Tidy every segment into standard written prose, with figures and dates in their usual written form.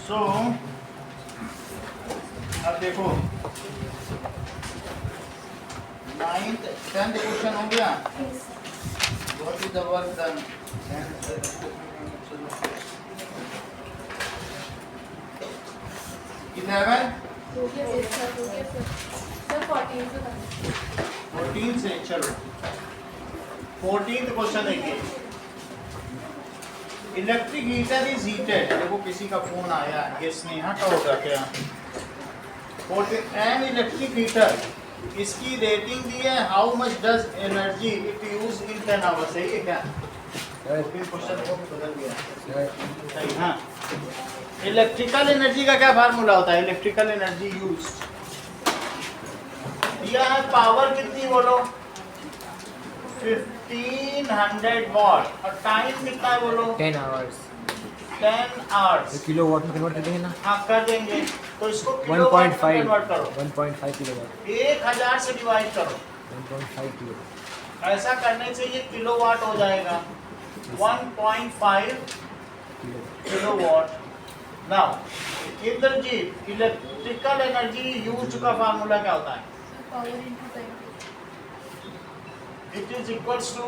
सो अब देखो 9th 10th question हो गया। What is the work done? 11 14 से चलो 14th क्वेश्चन देखिए। Electric heater is heated. देखो किसी का फोन आया, ये स्नेहा का होगा क्या? 14 एन इलेक्ट्रिक हीटर, इसकी रेटिंग दी है, how much does energy it use in 10 hours. सही है क्या? क्वेश्चन को बदल दिया। सही, हाँ। इलेक्ट्रिकल एनर्जी का क्या फार्मूला होता है? इलेक्ट्रिकल एनर्जी यूज दिया है, पावर कितनी बोलो? 1500 वॉट। और टाइम कितना है बोलो? 10 आवर्स। 10 आवर्स किलो वॉट में कन्वर्ट कर देंगे ना? हाँ कर देंगे। तो इसको किलो वॉट में कन्वर्ट करो। 1.5 किलो वॉट। 1000 से डिवाइड करो। 1.5 किलो। ऐसा करने से ये किलो वाट हो जाएगा। 1.5 kilo watt. Now Indrajeet, electrical energy use का फार्मूला क्या होता है? It is equals to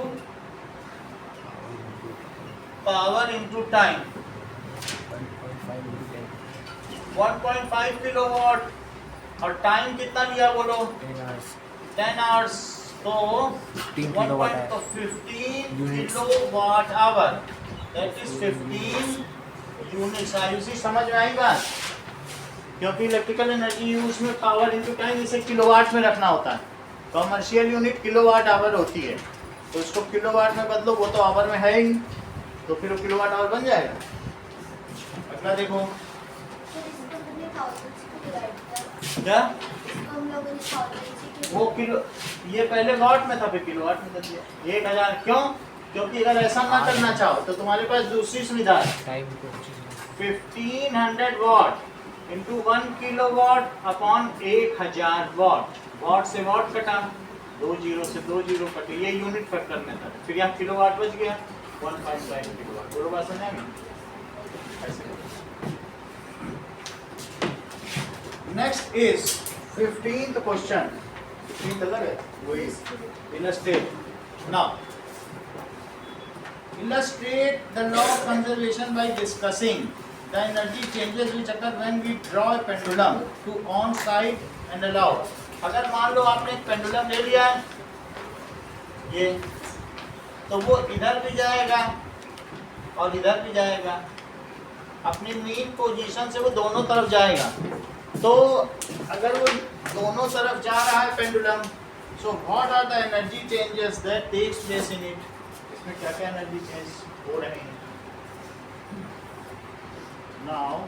power into time। 1.5 kilowatt और टाइम कितना लिया बोलो? 10 आवर्स। तो 15 kilowatt hour, that is 15 units. Ayushi समझ में आई बात? क्योंकि इलेक्ट्रिकल एनर्जी यूज में पावर इनटू टाइम इसे किलोवाट में रखना होता है। कमर्शियल यूनिट किलोवाट आवर होती है, तो इसको किलोवाट में बदलो, वो तो आवर में है ही, तो फिर वो किलोवाट आवर बन जाएगा। अगला देखो क्या, वो किलो, ये पहले वॉट में था, फिर किलोवाट में कर दिया। 1000 क्यों? क्योंकि अगर ऐसा ना करना चाहो तो तुम्हारे पास दूसरी सुविधा है। 1500 what into 1 kilowatt upon 1000 what. What से वॉट कटा, 2 जीरो से 2 जीरो कटे, ये यूनिट फैक्टर में था। फिर यहाँ किलोवाट बच गया 1.5 किलोवाट। दोनों बात समझ में? Next is 15th question. 15th अलग है, वो is illustrate. Now illustrate the law of conservation by discussing the energy changes which occur when we draw a pendulum to on side and allow। अगर मान लो आपने एक पेंडुलम ले लिया है ये, तो वो इधर भी जाएगा और इधर भी जाएगा, अपनी मीन पोजीशन से वो दोनों तरफ जाएगा। तो अगर वो दोनों तरफ जा रहा है pendulum, so what are the energy changes that takes place in it? इसमें क्या क्या एनर्जी चेंज हो रहे हैं? Now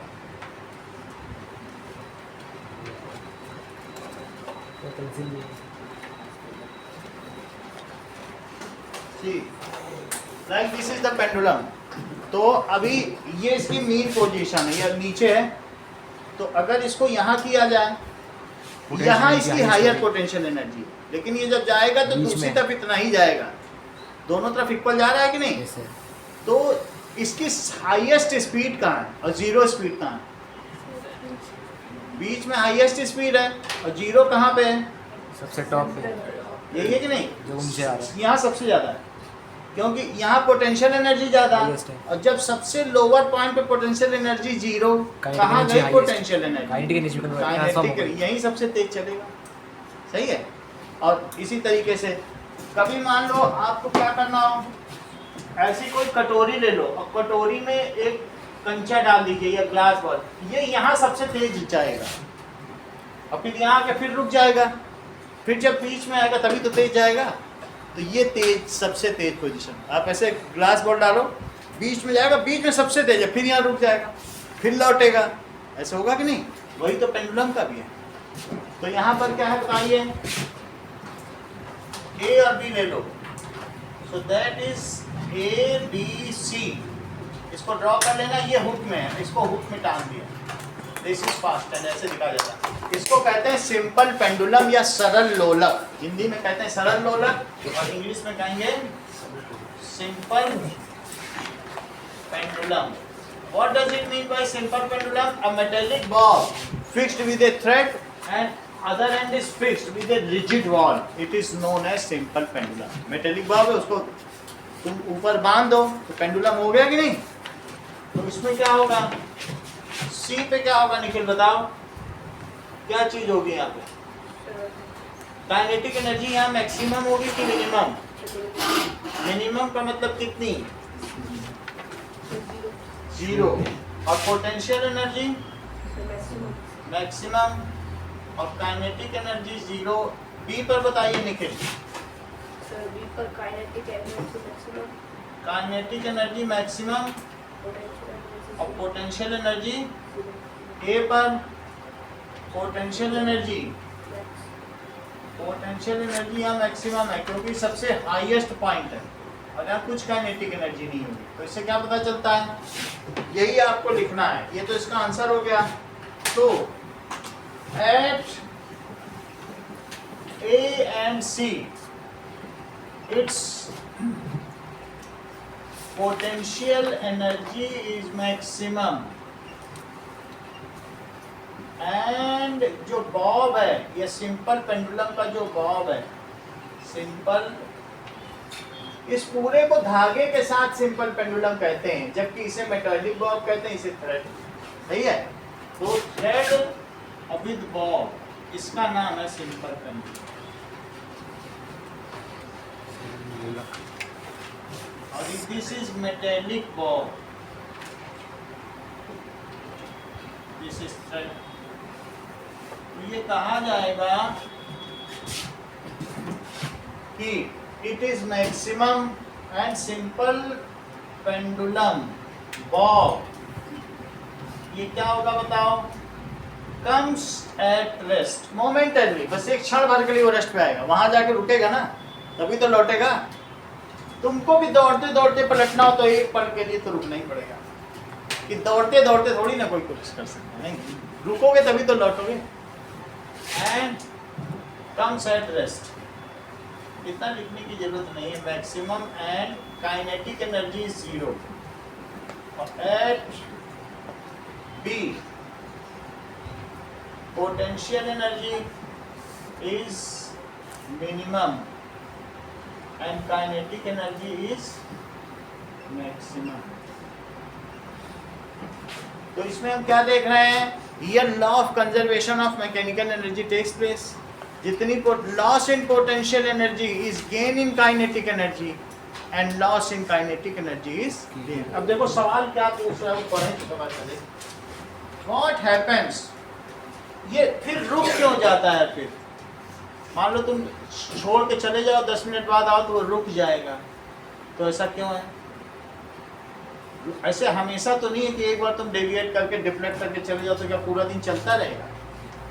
like this is the pendulum. तो अभी ये इसकी मीन पोजीशन है, ये नीचे है। तो अगर इसको यहाँ किया जाए, यहाँ इसकी हायर पोटेंशियल एनर्जी, लेकिन ये जब जाएगा तो दूसरी तरफ इतना ही जाएगा। दोनों तरफ इक्वल जा रहा है कि नहीं? तो इसकी हाईएस्ट स्पीड कहाँ है और जीरो स्पीड कहाँ है? बीच में हाईएस्ट स्पीड है और जीरो कहाँ पे है? सबसे टॉप पे। यही है कि नहीं? जो ऊंचे आ रहा है, यहाँ सबसे ज्यादा है, क्योंकि यहाँ पोटेंशियल एनर्जी ज्यादा है। और जब सबसे लोअर पॉइंट पे पोटेंशियल एनर्जी जीरो, कहाँ गई पोटेंशियल एनर्जी? यही सबसे तेज चलेगा। सही है। और इसी तरीके से कभी मान लो आपको क्या करना हो, ऐसी कोई कटोरी ले लो और कटोरी में एक कंचा डाल दीजिए या ग्लास बॉल, ये यहाँ सबसे तेज जाएगा और फिर यहाँ के फिर रुक जाएगा, फिर जब बीच में आएगा तभी तो तेज जाएगा। तो ये तेज, सबसे तेज पोजीशन। आप ऐसे ग्लास बॉल डालो, बीच में जाएगा, बीच में सबसे तेज है, फिर यहाँ रुक जाएगा, फिर लौटेगा। ऐसा होगा कि नहीं? वही तो पेंडुलम का भी है। तो यहाँ पर क्या है बताइए, ए और बी ले लो, so that is A B C. इसको ड्रॉ कर लेना, ये हुक में है, इसको हुक में टांग दिया, दिस इज फास्ट एंड ऐसे दिखा जाता है। इसको कहते हैं सिंपल पेंडुलम या सरल लोलक। हिंदी में कहते हैं सरल लोलक और इंग्लिश में कहेंगे simple pendulum. What does it mean by simple pendulum? A metallic bob fixed with a thread and other end is fixed with a rigid wall. It is known as simple pendulum. Metallic bob है, उसको तुम ऊपर बांध दो तो pendulum हो गया कि नहीं? तो इसमें क्या होगा? C पे क्या होगा निखिल बताओ? क्या चीज होगी यहाँ पे? काइनेटिक एनर्जी यहाँ मैक्सिमम होगी कि मिनिमम? मिनिमम का मतलब कितनी? 0। और पोटेंशियल एनर्जी मैक्सिमम और काइनेटिक एनर्जी 0। बी पर बताइए निखिल। सर बी पर kinetic energy maximum, kinetic energy maximum और पोटेंशियल एनर्जी ए पर पोटेंशियल एनर्जी यहाँ मैक्सिमम है क्योंकि सबसे हाईएस्ट पॉइंट है और यहाँ कुछ काइनेटिक एनर्जी नहीं होगी। तो इससे क्या पता चलता है? यही आपको लिखना है। ये तो इसका आंसर हो गया। तो at A and C it's potential energy is maximum and जो बॉब है, ये सिंपल पेंडुलम का जो बॉब है, सिंपल, इस पूरे को धागे के साथ सिंपल पेंडुलम कहते हैं, जबकि इसे मेटालिक बॉब कहते हैं, इसे थ्रेड। सही है? तो थ्रेड विद बॉब, इसका नाम है सिंपल पेंडुलम। और this is metallic Bob, this is thread. तो ये कहा जाएगा कि it is maximum and simple pendulum Bob, ये क्या होगा बताओ? कम्स एट रेस्ट मोमेंटरली, बस एक क्षण भर के लिए वो रेस्ट पे आएगा, वहां जाके रुकेगा ना, तभी तो लौटेगा। तुमको भी दौड़ते दौड़ते पलटना हो तो एक पल के लिए तो रुकना ही पड़ेगा, कि दौड़ते दौड़ते थोड़ी ना कोई कोशिश कर सकता है, नहीं रुकोगे तभी तो लौटोगे। एंड कम्स एट रेस्ट, इतना लिखने की जरूरत नहीं है। मैक्सिमम एंड काइनेटिक एनर्जी 0 और at B potential energy is minimum and kinetic energy is maximum. तो इसमें हम क्या देख रहे हैं? Here law of conservation of mechanical energy takes place. जितनी loss in potential energy is gain in kinetic energy and loss in kinetic energy is gain. अब देखो सवाल क्या पूछ रहा है, वो पढ़ें तो पता चले। व्हाट हैपेंस, ये फिर रुक क्यों जाता है? फिर मान लो तुम छोड़ के चले जाओ, 10 मिनट बाद आओ तो वो रुक जाएगा, तो ऐसा क्यों है? ऐसे हमेशा तो नहीं है कि एक बार तुम डेविएट करके डिफ्लेक्ट करके चले जाओ तो क्या पूरा दिन चलता रहेगा?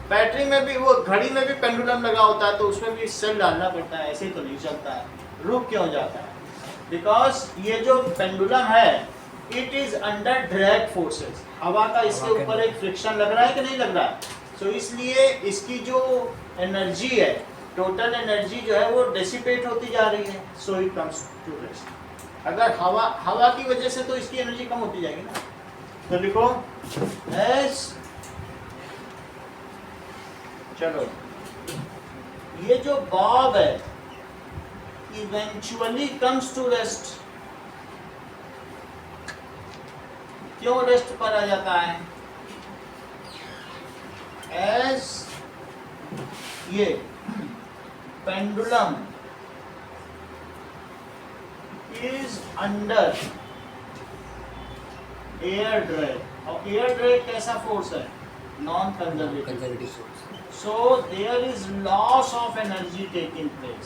बैटरी में भी, वो घड़ी में भी पेंडुलम लगा होता है तो उसमें भी सेल डालना पड़ता है, ऐसे तो नहीं चलता है। रुक क्यों जाता है? बिकॉज ये जो पेंडुलम है it is under direct forces, हवा का इसके ऊपर एक फ्रिक्शन लग रहा है कि नहीं लग रहा है? तो इसलिए इसकी जो एनर्जी है, टोटल एनर्जी जो है वो डिसिपेट होती जा रही है, so it comes to rest. अगर हवा की वजह से तो इसकी एनर्जी कम होती जाएगी ना। तो लिखो एस, चलो ये जो बॉब है इवेंचुअली कम्स टू रेस्ट। क्यों रेस्ट पर आ जाता है? एस ये pendulum is under air drag, और air drag कैसा फोर्स है? Non conservative force. So there is loss of energy taking place.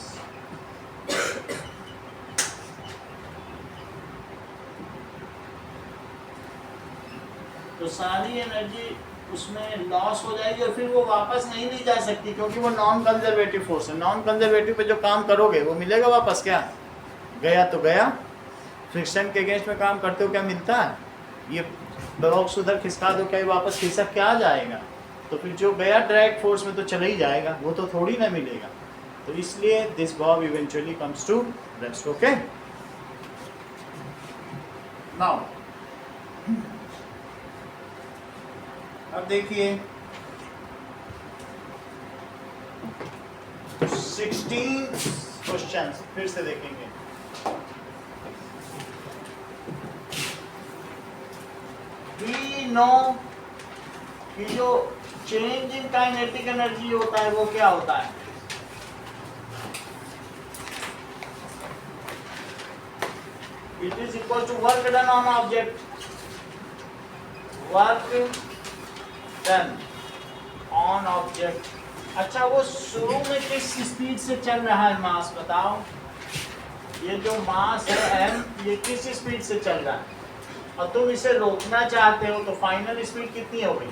तो सारी एनर्जी उसमें लॉस हो जाएगी और फिर वो वापस नहीं ली जा सकती, क्योंकि वो नॉन कंजर्वेटिव फोर्स है। नॉन कंजर्वेटिव पे जो काम करोगे वो मिलेगा वापस? क्या गया तो गया। फ्रिक्शन के अगेंस्ट में काम करते हो क्या मिलता है? ये बॉक्स उधर खिसका दो, क्या वापस खिसक के आ जाएगा? तो फिर जो गया डायरेक्ट फोर्स में तो चला ही जाएगा, वो तो थोड़ी ना मिलेगा। तो इसलिए this bob eventually comes to rest. Okay, now अब देखिए 16 क्वेश्चन फिर से देखेंगे। वी नो कि जो चेंज इन काइनेटिक एनर्जी होता है वो क्या होता है? It is equal to work done on object, work done on object. अच्छा, वो शुरू में किस स्पीड से चल रहा है मास बताओ? ये जो मास है m, ये किस स्पीड से चल रहा है? और तुम इसे रोकना चाहते हो तो फाइनल स्पीड कितनी हो गई?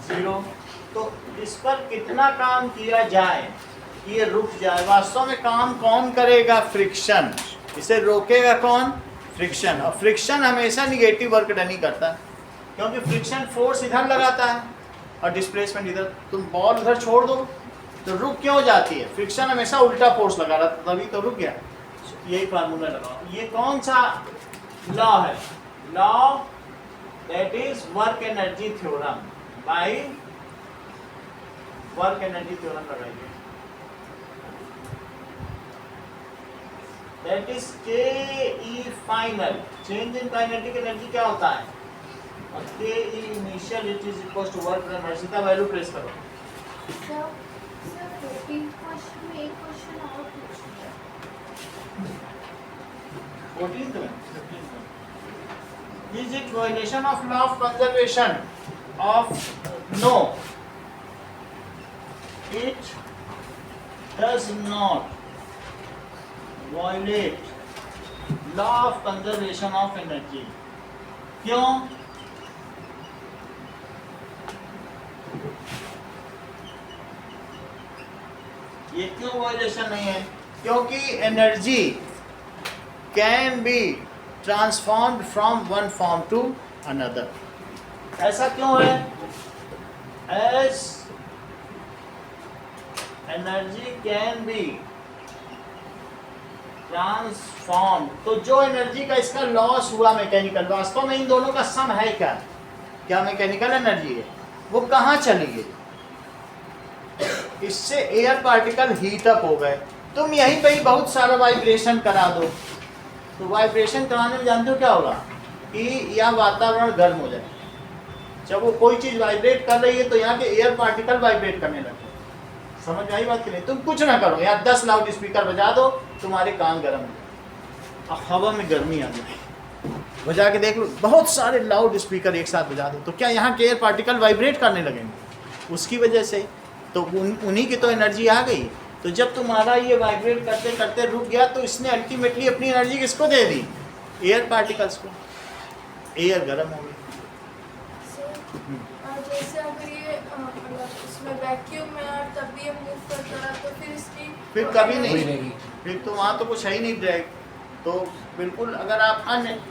0। तो इस पर कितना काम किया जाए ये रुक जाए? वास्तव में काम कौन करेगा? फ्रिक्शन। इसे रोकेगा कौन? फ्रिक्शन। और फ्रिक्शन हमेशा निगेटिव वर्क डन ही करता है, क्योंकि फ्रिक्शन फोर्स इधर लगाता है और डिस्प्लेसमेंट इधर। तुम बॉल उधर छोड़ दो तो रुक क्यों जाती है? फ्रिक्शन हमेशा उल्टा फोर्स लगा रहा था, तभी तो रुक गया। यही फार्मूला लगाओ। ये कौन सा लॉ है? Law that is work energy theorem by work energy theorem लगाइए। That is K E final. Change in kinetic energy क्या होता है? और K E initial it is equal to work done. Harshita value press करो। Sir 14 question में एक question और पूछना है। 14th में is it violation of law of conservation of no, it does not violate law of conservation of energy। क्यों? ये क्यों वायलेशन नहीं है? क्योंकि energy can be transformed from one form to another. ऐसा क्यों है? As energy can be transform, तो जो एनर्जी का इसका लॉस हुआ मैकेनिकल, वास्तव में इन दोनों का सम है क्या? क्या मैकेनिकल एनर्जी है? वो कहाँ चली गई? इससे एयर पार्टिकल हीट अप हो गए। तुम यहीं पे ही बहुत सारा वाइब्रेशन करा दो, तो वाइब्रेशन कराने में जानते हो क्या होगा? कि यह वातावरण गर्म हो जाए। जब वो कोई चीज़ वाइब्रेट कर रही है तो यहाँ के एयर पार्टिकल वाइब्रेट करने लगते हैं। समझ में आई बात कि नहीं? तुम कुछ ना करो, यहाँ 10 लाउड स्पीकर बजा दो, तुम्हारे कान गर्म हो जाए और हवा में गर्मी आ जाए। बजा के देख लो, बहुत सारे लाउड स्पीकर एक साथ बजा दो, तो क्या यहाँ के एयर पार्टिकल वाइब्रेट करने लगेंगे? उसकी वजह से तो उन्हीं की तो एनर्जी आ गई। तो जब तुम्हारा ये वाइब्रेट करते करते रुक गया तो इसने अल्टीमेटली अपनी एनर्जी किसको दे दी? एयर पार्टिकल्स को। एयर गर्म हो गई। जैसे अगर ये मतलब इसमें वैक्यूम में और तब भी ये मूव करता रहा तो फिर इसकी फिर कभी नहीं, फिर तो वहाँ तो कुछ है ही नहीं ड्रैग। तो बिल्कुल अगर आप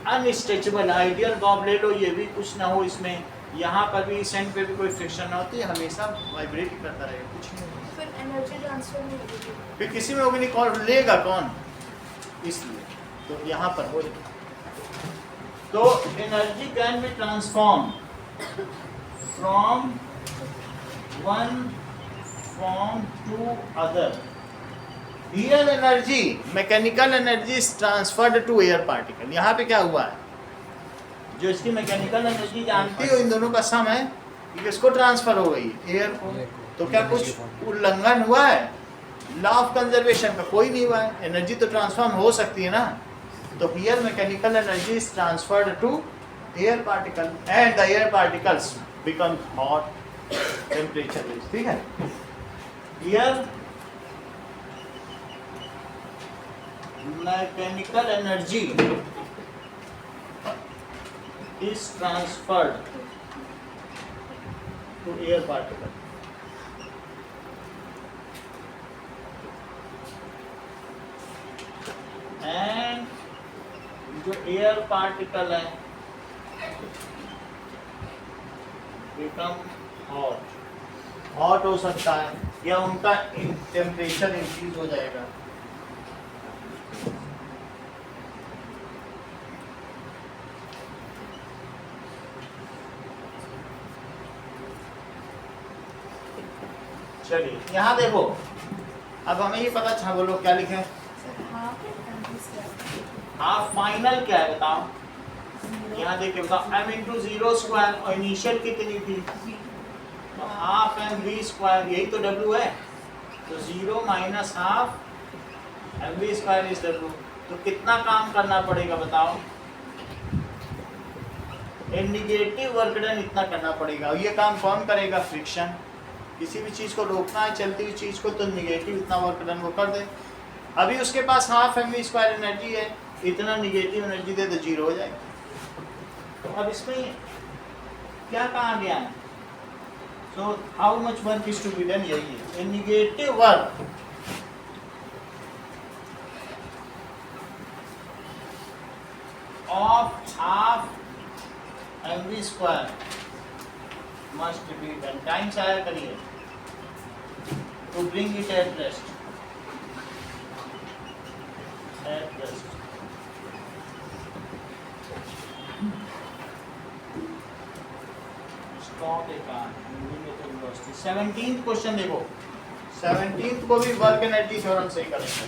अनस्ट्रेचेबल आइडियल बॉब ले लो, ये भी कुछ ना हो इसमें, यहाँ पर भी सेंट पे भी कोई फ्रिक्शन ना होती है, हमेशा वाइब्रेट ही करता रहेगा, कुछ नहीं होगा। फिर एनर्जी ट्रांसफर नहीं होगी, फिर किसी में होगी नहीं, कौन लेगा कौन? इसलिए तो यहाँ पर हो तो energy can be transform from one form to other. Real energy, mechanical energy is transferred to air particle. यहाँ पे क्या हुआ है? जो इसकी मैकेनिकल एनर्जी जानती हो इन दोनों का सम है, कि किसको ट्रांसफर हो गई? एयर को। तो क्या कुछ उल्लंघन हुआ है लॉ ऑफ कंजर्वेशन का? कोई नहीं हुआ है। एनर्जी तो ट्रांसफॉर्म हो सकती है ना। तो here mechanical energy is transferred to air particle and the air particles become hot, temperature is, ठीक है। Here mechanical energy is transferred to air particle and जो एयर पार्टिकल है become हॉट हो सकता है या उनका टेम्परेचर इंक्रीज हो जाएगा। चलिए यहाँ देखो, अब हमें ये पता था, बोलो क्या लिखे हैं? हाफ फाइनल क्या है बताओ? यहाँ देखिए बताओ, m इंटू जीरो स्क्वायर, और इनिशियल कितनी थी? तो हाफ एम वी स्क्वायर, यही तो W है। तो 0 minus half M we square is W। तो कितना काम करना पड़ेगा बताओ? नेगेटिव वर्क डन इतना करना पड़ेगा। और ये काम कौन करेगा? फ्रिक्शन। किसी भी चीज़ को रोकना है, चलती हुई चीज़ को, तो निगेटिव इतना वर्क डन वो कर दे। अभी उसके पास half M we square energy है, इतना निगेटिव एनर्जी दे तो 0 हो जाएगा। तो अब इसमें क्या कहा गया है? So how much work is to be done, यही है। Negative work of half M we square must be done. Time से आया करिए to bring it at rest. At rest. Stop a car. 17th question देखो, 17th को भी work energy theorem से ही करेंगे।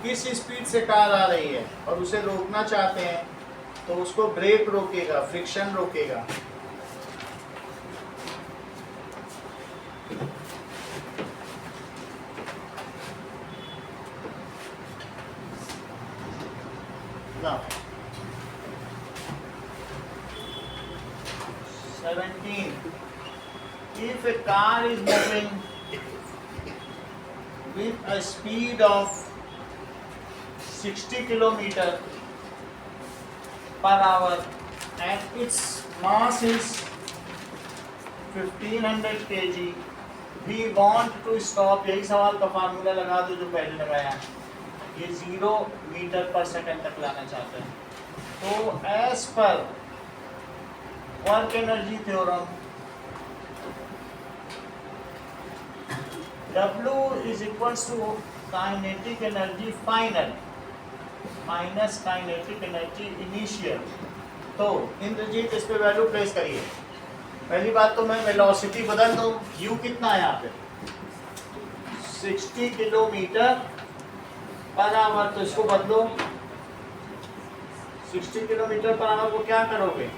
किस स्पीड से कार आ रही है और उसे रोकना चाहते हैं, तो उसको ब्रेक रोकेगा, फ्रिक्शन रोकेगा। ना 17, if a car is moving with a speed of 60 km per hour and its mass is 1500 kg, we want to stop। यही सवाल का फार्मूला लगा दो जो पहले लगाया है। ये 0 मीटर पर सेकंड तक लाना चाहते हैं। तो as per work energy theorem, W is equals to kinetic energy final minus kinetic energy initial. तो इंद्रजीत इस पे वैल्यू प्लेस करिए। पहली बात तो मैं वेलोसिटी बदल दूं। u कितना है यहाँ पे? 60 किलोमीटर पर आवर। तो इसको बदलो, 60 किलोमीटर पर आवर को क्या करोगे?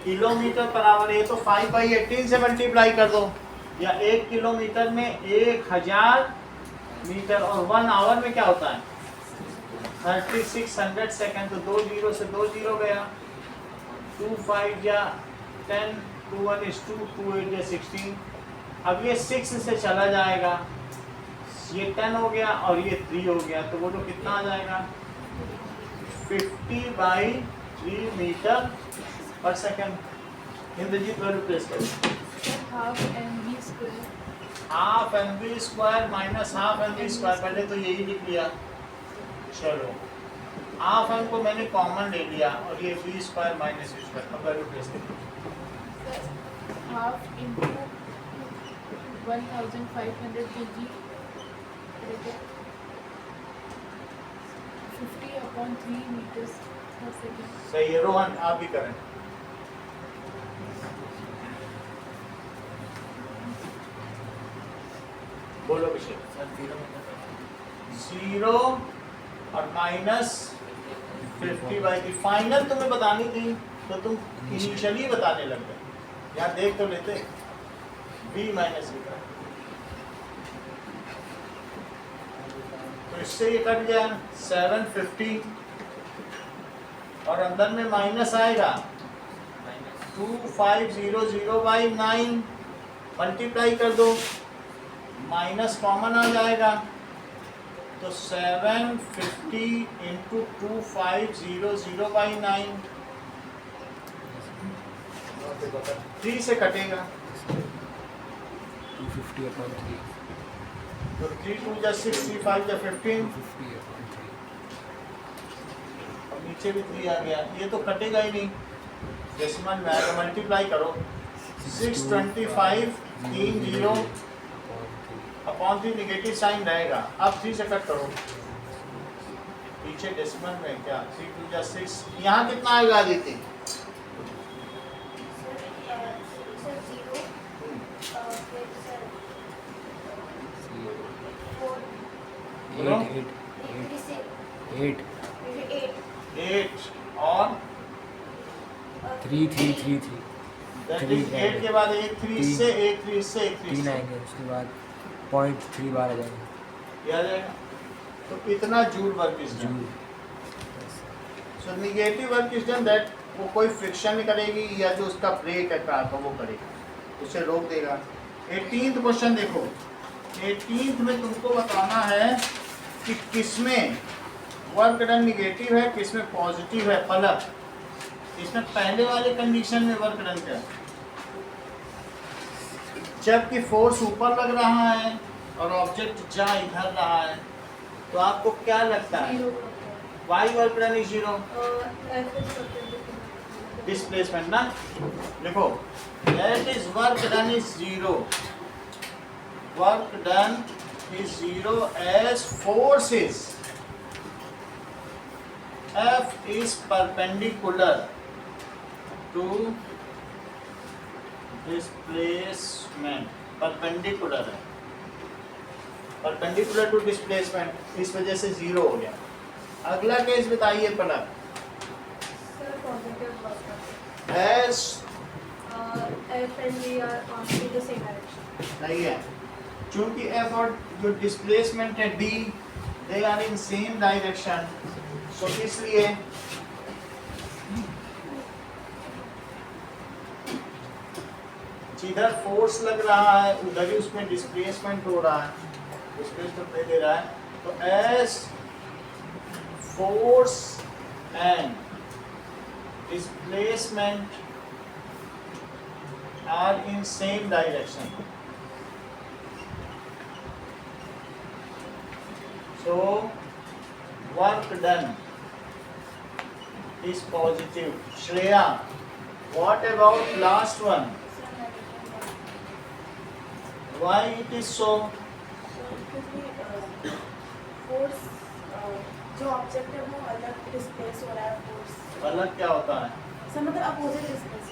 Kilometre per hour. ये तो 5/18 से मल्टीप्लाई कर दो, या 1 किलोमीटर में 1000 मीटर, और 1 आवर में क्या होता है? 3600 सेकंड। तो 2 0 से 2 0 गया, 2 5 या 10, 2 1 is 2, 2 8 या 16। अब ये 6 से चला जाएगा, ये 10 हो गया और ये 3 हो गया। तो बोलो कितना आ जाएगा? 50/3 मीटर पर सेकंड। इंद्रजीत वैल्यू प्लेस करो। Half M we square, half M we square minus half M we square, पहले तो यही लिख लिया। चलो हाफ एम को मैंने कॉमन ले लिया, और ये v square minus v square. अब वैल्यू प्लेस करो। Half into 1500 kg, 50/3 meters per second। सही है रोहन, आप भी करें। बोलो अभिषेक। 0 और माइनस 50/3। फाइनल तुम्हें बतानी थी तो तुम इनिशियली बताने लग गए। यहाँ देख तो लेते, v माइनस v। तो इससे ये कट गया 750, और अंदर में माइनस आएगा 2500/9। मल्टीप्लाई कर दो, माइनस कॉमन आ जाएगा, तो 750 इंटू 2500/9, 3 से कटेगा। 250/3, तो 3 2 जा 6, 3 5 जा 15, 250/3। और नीचे भी 3 आ गया। ये तो कटेगा ही नहीं, डेसिमल में आएगा। मल्टीप्लाई करो, 625 30 अपॉन 3, निगेटिव साइन रहेगा। अब 3 से कट करो, पीछे डेसिमल में क्या 3 2 जा 6। यहाँ कितना आएगा आदित्य? सर 0 फिर सर बोलो 8 8 और 3 3 3 3 दैट इज 8 के बाद एक 3 इससे एक 3 इससे एक 3 3 इससे आएंगे, उसके बाद 0.3 बार आ जाएंगे। ये आ जाएगा। तो कितना joule work is done. Joule. So negative work is done that वो कोई फ्रिक्शन नहीं करेगी या जो उसका ब्रेक है कार का वो करेगा, उसे रोक देगा। 18th क्वेश्चन देखो। 18th में तुमको बताना है कि किसमें वर्क डन निगेटिव है, किसमें पॉजिटिव है। पलक, इसमें पहले वाले कंडीशन में वर्क डन क्या है? जबकि फोर्स ऊपर लग रहा है और ऑब्जेक्ट जा इधर रहा है, तो आपको क्या लगता है? Why work done is 0, displacement ना। देखो that is work done is 0, work done is 0 as force is F is perpendicular to displacement, perpendicular है, perpendicular to displacement, इस वजह से 0 हो गया। अगला केस बताइए पलक। As नहीं है, चूंकि F और जो डिस्प्लेसमेंट है D, they are in same direction, so इसलिए जिधर फोर्स लग रहा है उधर ही उसमें डिस्प्लेसमेंट हो रहा है, डिस्प्लेसमेंट दे रहा है। तो as force and displacement are in same direction, so work done is positive. Shreya, what about last one? Why it is so? Force जो ऑब्जेक्ट है वो अलग डिस्प्लेस हो रहा है। फोर्स अलग क्या होता है? सर मतलब opposite displace.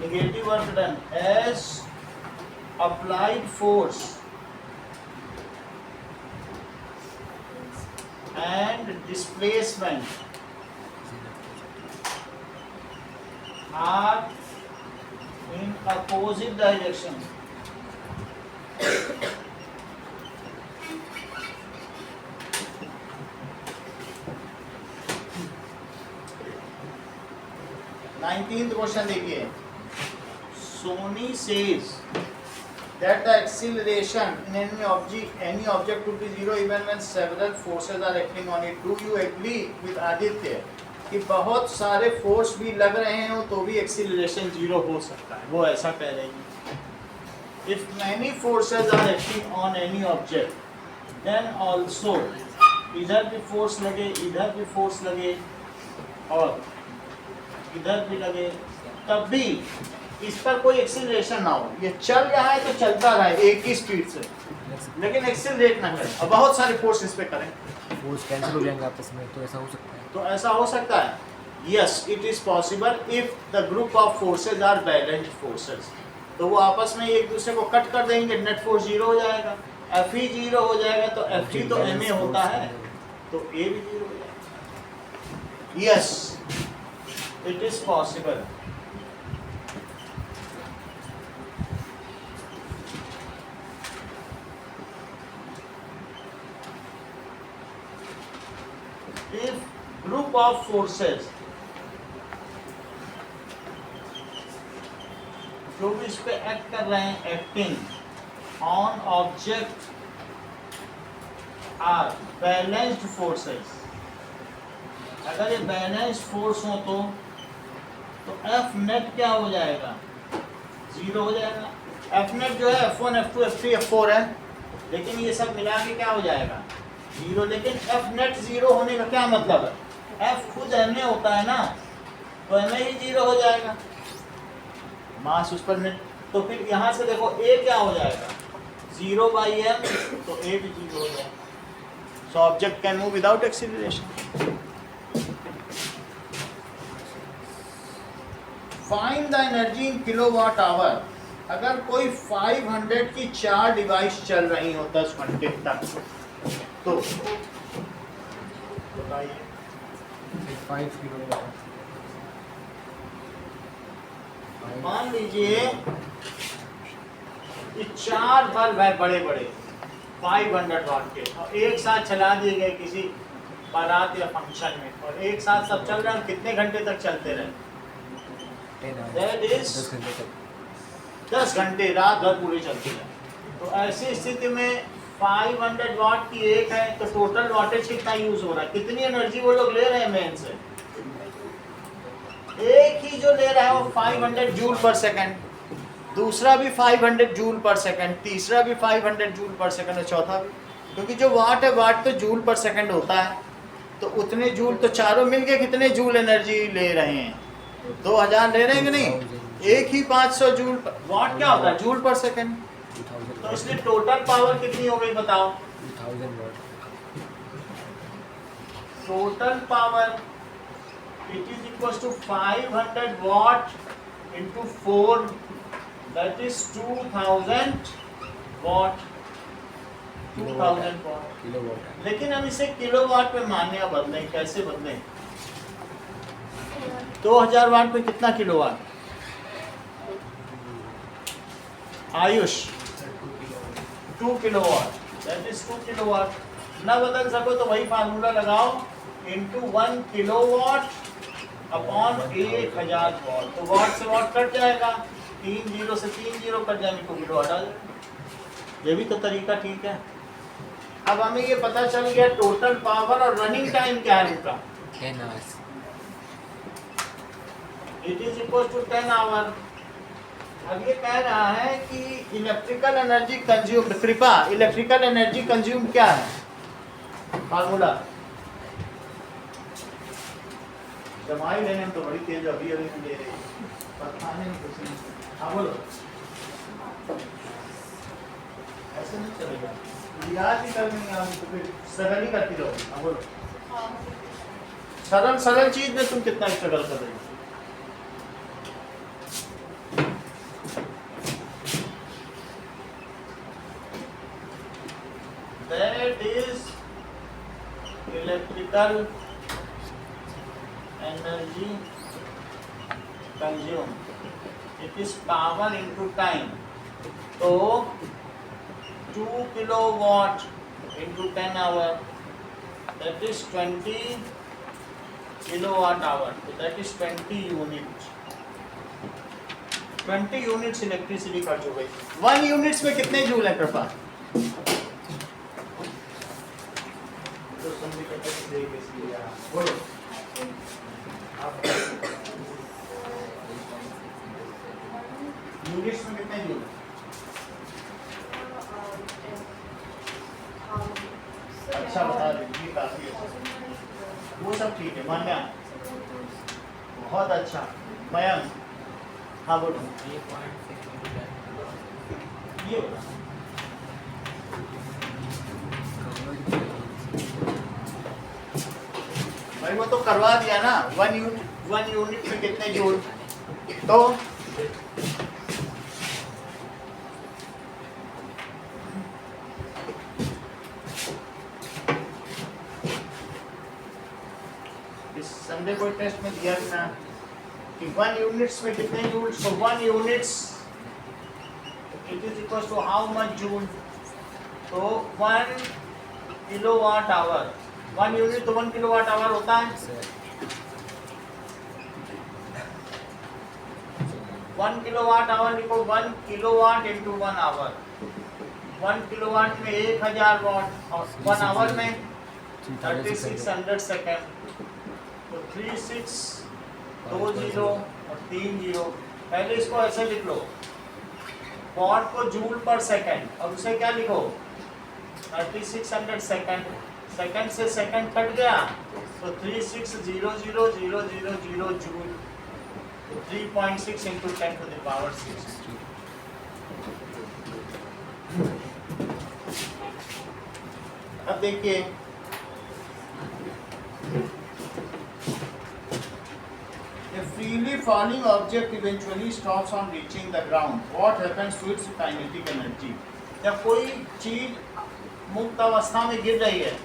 Negative work done as applied force and displacement are in opposite direction. Nineteenth question देखिए। Sony says that the acceleration in any object would be 0 even when several forces are acting on it. Do you agree with Aditya कि बहुत सारे force भी लग रहे हो तो भी एक्सीलरेशन 0 हो सकता है? वो ऐसा कह रही है। If many forces are acting on any object, then also इधर भी फोर्स लगे, इधर भी फोर्स लगे और इधर भी लगे, तब भी इस पर कोई एक्सीलरेशन ना हो। ये चल रहा है तो चलता रहे एक ही स्पीड से, लेकिन एक्सीलरेट ना करे और बहुत सारे फोर्स इस पे करें, फोर्स कैंसिल हो जाएंगे आपस में, तो ऐसा हो सकता है। तो ऐसा हो सकता है। Yes, it is possible if the group of forces are balanced forces. तो वो आपस में एक दूसरे को कट कर देंगे, नेट फोर्स 0 हो जाएगा, एफ ही 0 हो जाएगा, तो एफ ही तो एम ए होता है, तो ए भी 0 हो जाएगा। Yes, it is possible. If group of forces जो भी इस पे एक्ट कर रहे हैं, acting on object are balanced forces, अगर ये बैलेंस्ड फोर्स हो तो एफ नेट क्या हो जाएगा? 0 हो जाएगा। एफ नेट जो है F1 F2 F3 F4 है, लेकिन ये सब मिला के क्या हो जाएगा? 0। लेकिन एफ नेट 0 होने का क्या मतलब है? एफ खुद एम ए होता है ना, तो एम ए ही 0 हो जाएगा, मास उस पर नेट। तो फिर यहाँ से देखो ए क्या हो जाएगा? 0/m, तो ए भी 0 हो जाएगा। So object can move without acceleration. Find the energy in kilowatt hour. अगर कोई 500 की 4 डिवाइस चल रही हो 10 घंटे तक, तो बताइए। 5 किलो मान लीजिए ये 4 बल्ब है बड़े बड़े 500 वाट के और एक साथ चला दिए गए किसी बारात या फंक्शन में और एक साथ सब चल रहे हैं, कितने घंटे तक चलते रहे? 10 is 10 घंटे तक 10 घंटे रात भर पूरे चलते रहे। तो ऐसी स्थिति में 500 वाट की एक है तो टोटल वाटेज कितना यूज हो रहा है, कितनी एनर्जी वो लोग ले रहे हैं मेन से? एक ही जो ले रहा है वो 500 जूल पर सेकंड, दूसरा भी 500 जूल पर सेकंड, तीसरा भी 500 जूल पर सेकंड और चौथा भी, क्योंकि जो वाट है वाट तो जूल पर सेकंड होता है, तो उतने जूल तो चारों मिलके कितने जूल एनर्जी ले रहे हैं? 2000 ले रहे हैं कि नहीं? एक ही 500 जूल पर, वाट क्या होता है? जूल पर सेकंड। 2000 तो इसलिए टोटल पावर कितनी हो गई बताओ? 2000 watt total power it is equals to 500 watt into 4, that is 2000 watt, 2000 watt। Kilowatt लेकिन हम इसे किलोवाट में माने या बदलें, कैसे बदलें? 2000 वाट में कितना kilowatt? Ayush 2 kilowatt, that is 2 kilowatt. ना बदल सको तो वही फार्मूला लगाओ, into 1 किलोवाट अपॉन 1000 वाट। तो वाट से वाट कट जाएगा, 3 जीरो से 3 जीरो कट जाएंगे तो किलोवाट आ जाएगा। ये भी तो तरीका ठीक है। अब हमें ये पता चल गया टोटल पावर और रनिंग टाइम क्या है इनका, 10 hours it is equal to 10 hour. अब ये कह रहा है कि इलेक्ट्रिकल एनर्जी कंज्यूम, कृपा इलेक्ट्रिकल एनर्जी कंज्यूम क्या है फार्मूला? दवाई लेने में तो बड़ी तेज अभी अभी में ले रही है, पर खाने में कुछ नहीं। हाँ बोलो, ऐसे नहीं चलेगा, इलाज ही करनी है तो फिर स्ट्रगल ही करती रहो। हाँ बोलो, सरल सरल चीज में तुम कितना स्ट्रगल कर रही हो? That is electrical energy consumed, it is power into time। तो 2 kilowatt into 10 hour, that is 20 kilowatt hour, so that is 20 units। 20 units electricity खर्च हो गई। 1 यूनिट्स में कितने जूल है कृपा? बोलो यूनिट्स में कितने जूल? अच्छा बता दीजिए, काफी अच्छा, वो सब ठीक है। मान्या बहुत अच्छा। मयंक हाँ बोलो, ये भाई वो तो करवा दिया ना, 1 यूनिट में कितने जूल? तो इस संडे को टेस्ट में दिया था कि 1 यूनिट्स में कितने joule? So 1 units it is equal to how much joule? तो 1 किलोवाट आवर, 1 यूनिट तो 1 किलोवाट आवर होता है। 1 किलोवाट आवर लिखो, 1 किलोवाट इंटू 1 आवर। 1 किलोवाट में 1000 वाट और 1 आवर में 3600 सेकेंड। तो 36 2 जीरो और 3 जीरो। पहले इसको ऐसे लिख लो, वाट को जूल पर सेकेंड, और उसे क्या लिखो 3600 सेकेंड। सेकेंड से सेकेंड कट गया तो 36000000 joule, 3.6 into 10 to the power 6। अब देखिए a freely falling object eventually stops on reaching the ground, what happens to its kinetic energy? जब कोई चीज मुक्त अवस्था में गिर रही है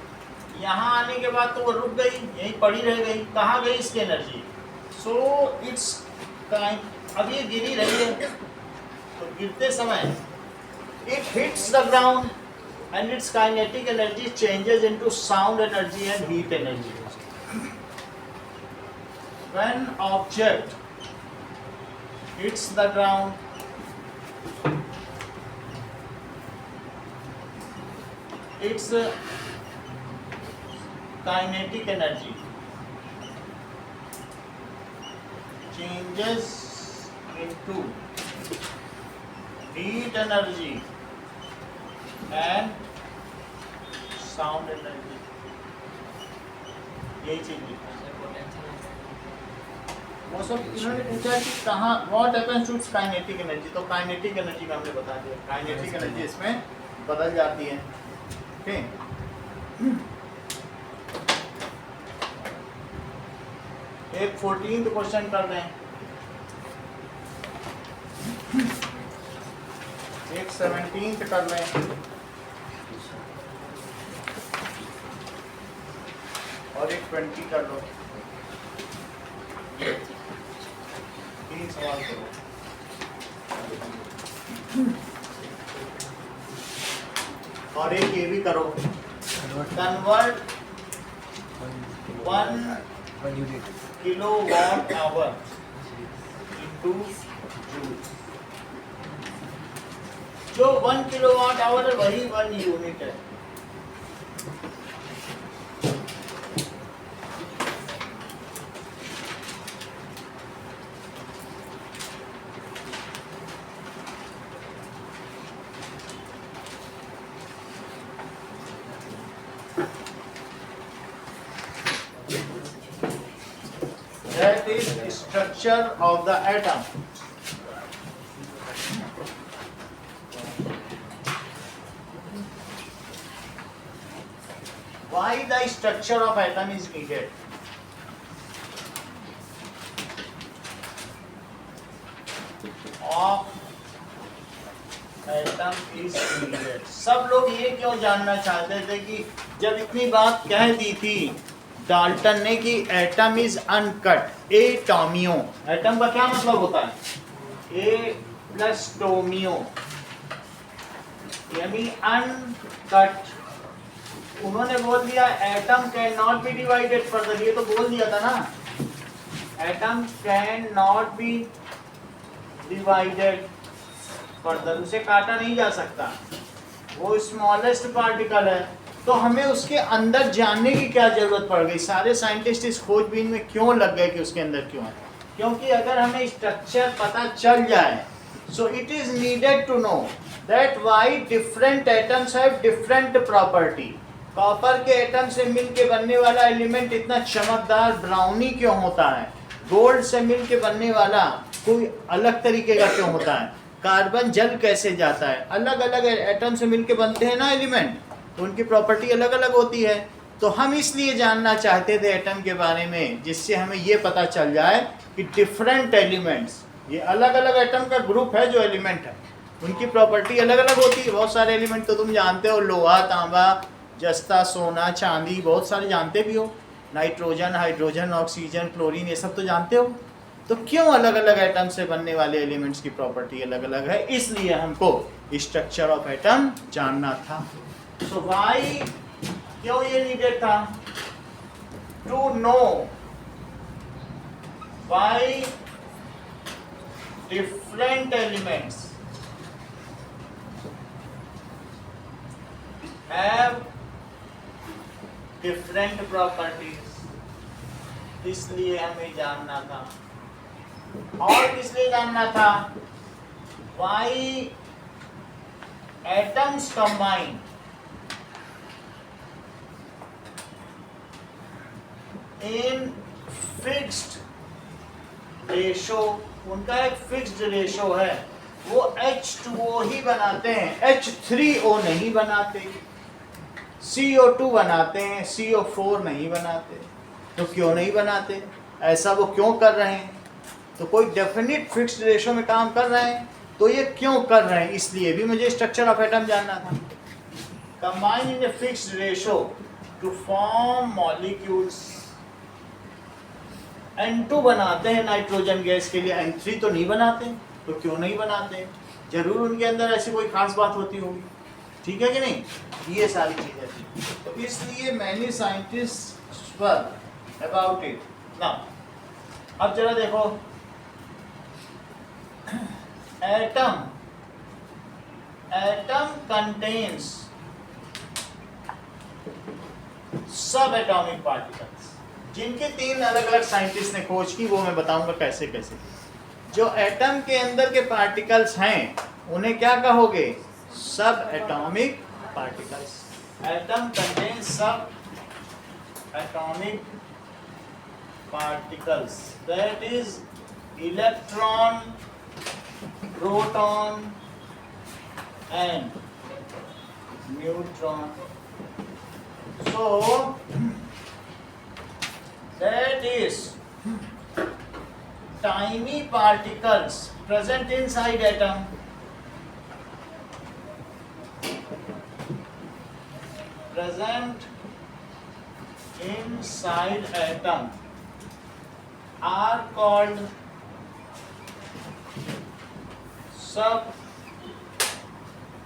यहाँ आने के बाद तो वो रुक गई, यहीं पड़ी रह गई, कहाँ गई इसकी एनर्जी? सो इट्स काइंड, अब ये गिरी रही है, तो गिरते समय it hits the ground and its kinetic energy changes into sound energy and heat energy. When object hits the ground, its kinetic energy changes into heat energy and sound energy. यही चीज लिखा है। वो सब इन्होंने पूछा कि कहाँ what happens to kinetic energy, तो काइनेटिक एनर्जी का हमने बता दिया, काइनेटिक एनर्जी इसमें बदल जाती है। ठीक, एक 14th क्वेश्चन कर रहे हैं, एक 17th कर रहे हैं और एक 20 कर लो, 3 सवाल करो। और एक ये भी करो, convert 1 unit kilowatt hour into joule. जो 1 किलोवाट आवर है वही 1 यूनिट है। That is structure of the atom. Why the structure of atom is needed? Of atom is needed. सब लोग ये क्यों जानना चाहते थे कि जब इतनी बात कह दी थी डाल्टन ने कि एटम इज अनकट, एटोमियो, एटम का क्या मतलब होता है? ए प्लस टोमियो, यानी अनकट। उन्होंने बोल दिया atom can not be divided further, ये तो बोल दिया था ना, atom can not be divided further, उसे काटा नहीं जा सकता, वो स्मॉलेस्ट पार्टिकल है। तो हमें उसके अंदर जानने की क्या जरूरत पड़ गई? सारे साइंटिस्ट इस खोजबीन में क्यों लग गए कि उसके अंदर क्यों है? क्योंकि अगर हमें स्ट्रक्चर पता चल जाए, so it is needed to know that why different atoms have different property. Copper के एटम से मिलके बनने वाला एलिमेंट इतना चमकदार ब्राउनी क्यों होता है? गोल्ड से मिलके बनने वाला कोई अलग तरीके का क्यों होता है? कार्बन जल कैसे जाता है? अलग अलग एटम से मिलके बनते हैं ना एलिमेंट, तो उनकी प्रॉपर्टी अलग अलग होती है। तो हम इसलिए जानना चाहते थे एटम के बारे में, जिससे हमें ये पता चल जाए कि डिफरेंट एलिमेंट्स, ये अलग अलग एटम का ग्रुप है जो एलिमेंट है, उनकी प्रॉपर्टी अलग अलग होती है। बहुत सारे एलिमेंट तो तुम जानते हो, लोहा, तांबा, जस्ता, सोना, चांदी, बहुत सारे जानते भी हो, नाइट्रोजन, हाइड्रोजन, ऑक्सीजन, क्लोरीन, ये सब तो जानते हो। तो क्यों अलग अलग एटम से बनने वाले एलिमेंट्स की प्रॉपर्टी अलग अलग है? इसलिए हमको स्ट्रक्चर ऑफ एटम जानना था। So why, क्यों ये नीडेड था? To know why different elements have different properties, इसलिए हमें जानना था। और किसलिए जानना था? Why atoms combine in fixed ratio, उनका एक फिक्स्ड रेशो है, वो H2O ही बनाते हैं, H3O नहीं बनाते, CO2 बनाते हैं, CO4 नहीं बनाते। तो क्यों नहीं बनाते? ऐसा वो क्यों कर रहे हैं? तो कोई डेफिनेट फिक्स्ड रेशो में काम कर रहे हैं, तो ये क्यों कर रहे हैं? इसलिए भी मुझे स्ट्रक्चर ऑफ एटम जानना था। Combine in a fixed ratio two form molecules. N2 बनाते हैं नाइट्रोजन गैस के लिए, N3 तो नहीं बनाते। तो क्यों नहीं बनाते? जरूर उनके अंदर ऐसी कोई खास बात होती होगी, ठीक है कि नहीं? ये सारी चीजें थी, तो इसलिए many scientist were about it ना। अब जरा देखो, एटम कंटेन्स सब एटॉमिक पार्टिकल्स, जिनके 3 अलग अलग साइंटिस्ट ने खोज की, वो मैं बताऊंगा कैसे कैसे। जो एटम के अंदर के पार्टिकल्स हैं उन्हें क्या कहोगे? सब एटॉमिक पार्टिकल्स। एटम कंटेन्स सब atomic particles, that is electron, proton and neutron. So that is tiny particles present inside atom, are called सब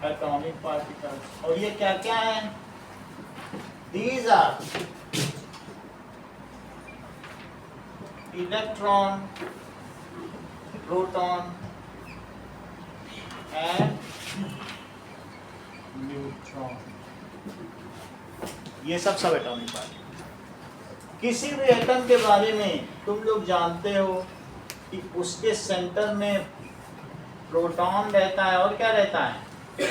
atomic particles। और ये क्या क्या है? These are electron, proton and neutron। ये सब एटॉमिक पार्टिकल। किसी भी एटम के बारे में तुम लोग जानते हो कि उसके सेंटर में प्रोटॉन रहता है और क्या रहता है,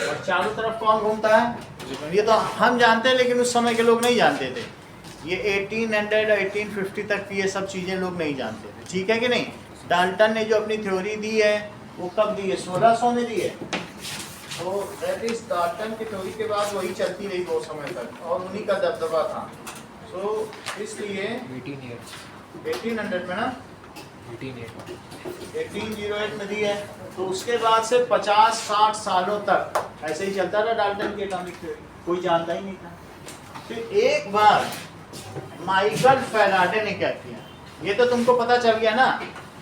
और चारों तरफ कौन घूमता है? ये तो हम जानते हैं, लेकिन उस समय के लोग नहीं जानते थे। ये 1800 और 1850 तक की ये सब चीज़ें लोग नहीं जानते थे, ठीक है कि नहीं? डाल्टन ने जो अपनी थ्योरी दी है वो कब दी है? 1600 में दी है। तो दैट इज डाल्टन की थ्योरी के बाद वही चलती रही 2 समय तक, और उन्हीं का दबदबा था। सो इसलिए 1800 में ना, 1808 में दी है। तो उसके बाद से 50-60 सालों तक ऐसे ही चलता रहा डाल्टन की एटॉमिक थ्योरी, कोई जानता ही नहीं था। फिर एक बार माइकल फैराडे ने क्या किया, ये तो तुमको पता चल गया ना।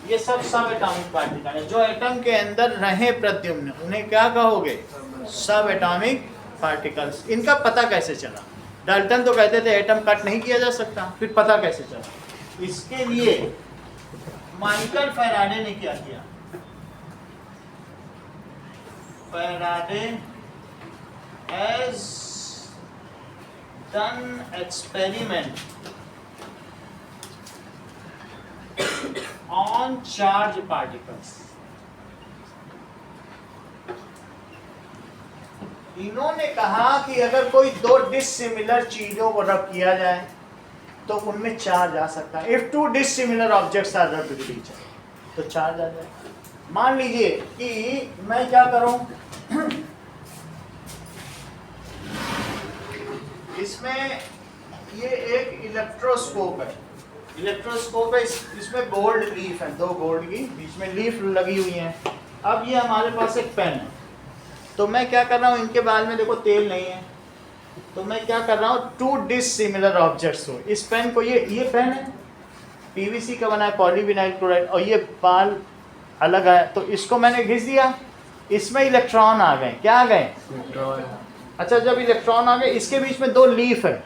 ये सब एटॉमिक पार्टिकल है जो एटम के अंदर रहे प्रद्युम्न, उन्हें क्या कहोगे? सब एटॉमिक पार्टिकल्स। इनका पता कैसे चला? डाल्टन तो कहते थे एटम कट नहीं किया जा सकता, फिर पता कैसे चला? इसके लिए माइकल फैराडे ने क्या किया? Faraday has done experiment on charged particles। इन्होंने कहा कि अगर कोई 2 डिसिमिलर चीजों को रब किया जाए तो उनमें चार्ज आ सकता है। If 2 dissimilar objects are rubbed with each other, तो चार्ज आ जाए। मान लीजिए कि मैं क्या करूं, इसमें ये एक इलेक्ट्रोस्कोप है। इलेक्ट्रोस्कोप है, इसमें गोल्ड लीफ है, 2 गोल्ड की बीच में लीफ लगी हुई है। अब ये हमारे पास एक पेन है, तो मैं क्या कर रहा हूँ, इनके बाल में देखो तेल नहीं है, तो मैं क्या कर रहा हूँ, 2 डिसिमिलर ऑब्जेक्ट्स हो। इस पेन को, ये पेन है पीवीसी का बना है, पॉलीविनाइल क्लोराइड, और ये बाल अलग है, तो इसको मैंने घिस दिया, इसमें इलेक्ट्रॉन आ गए। क्या आ गए? अच्छा, जब इलेक्ट्रॉन आ गए, इसके बीच में 2 लीफ है,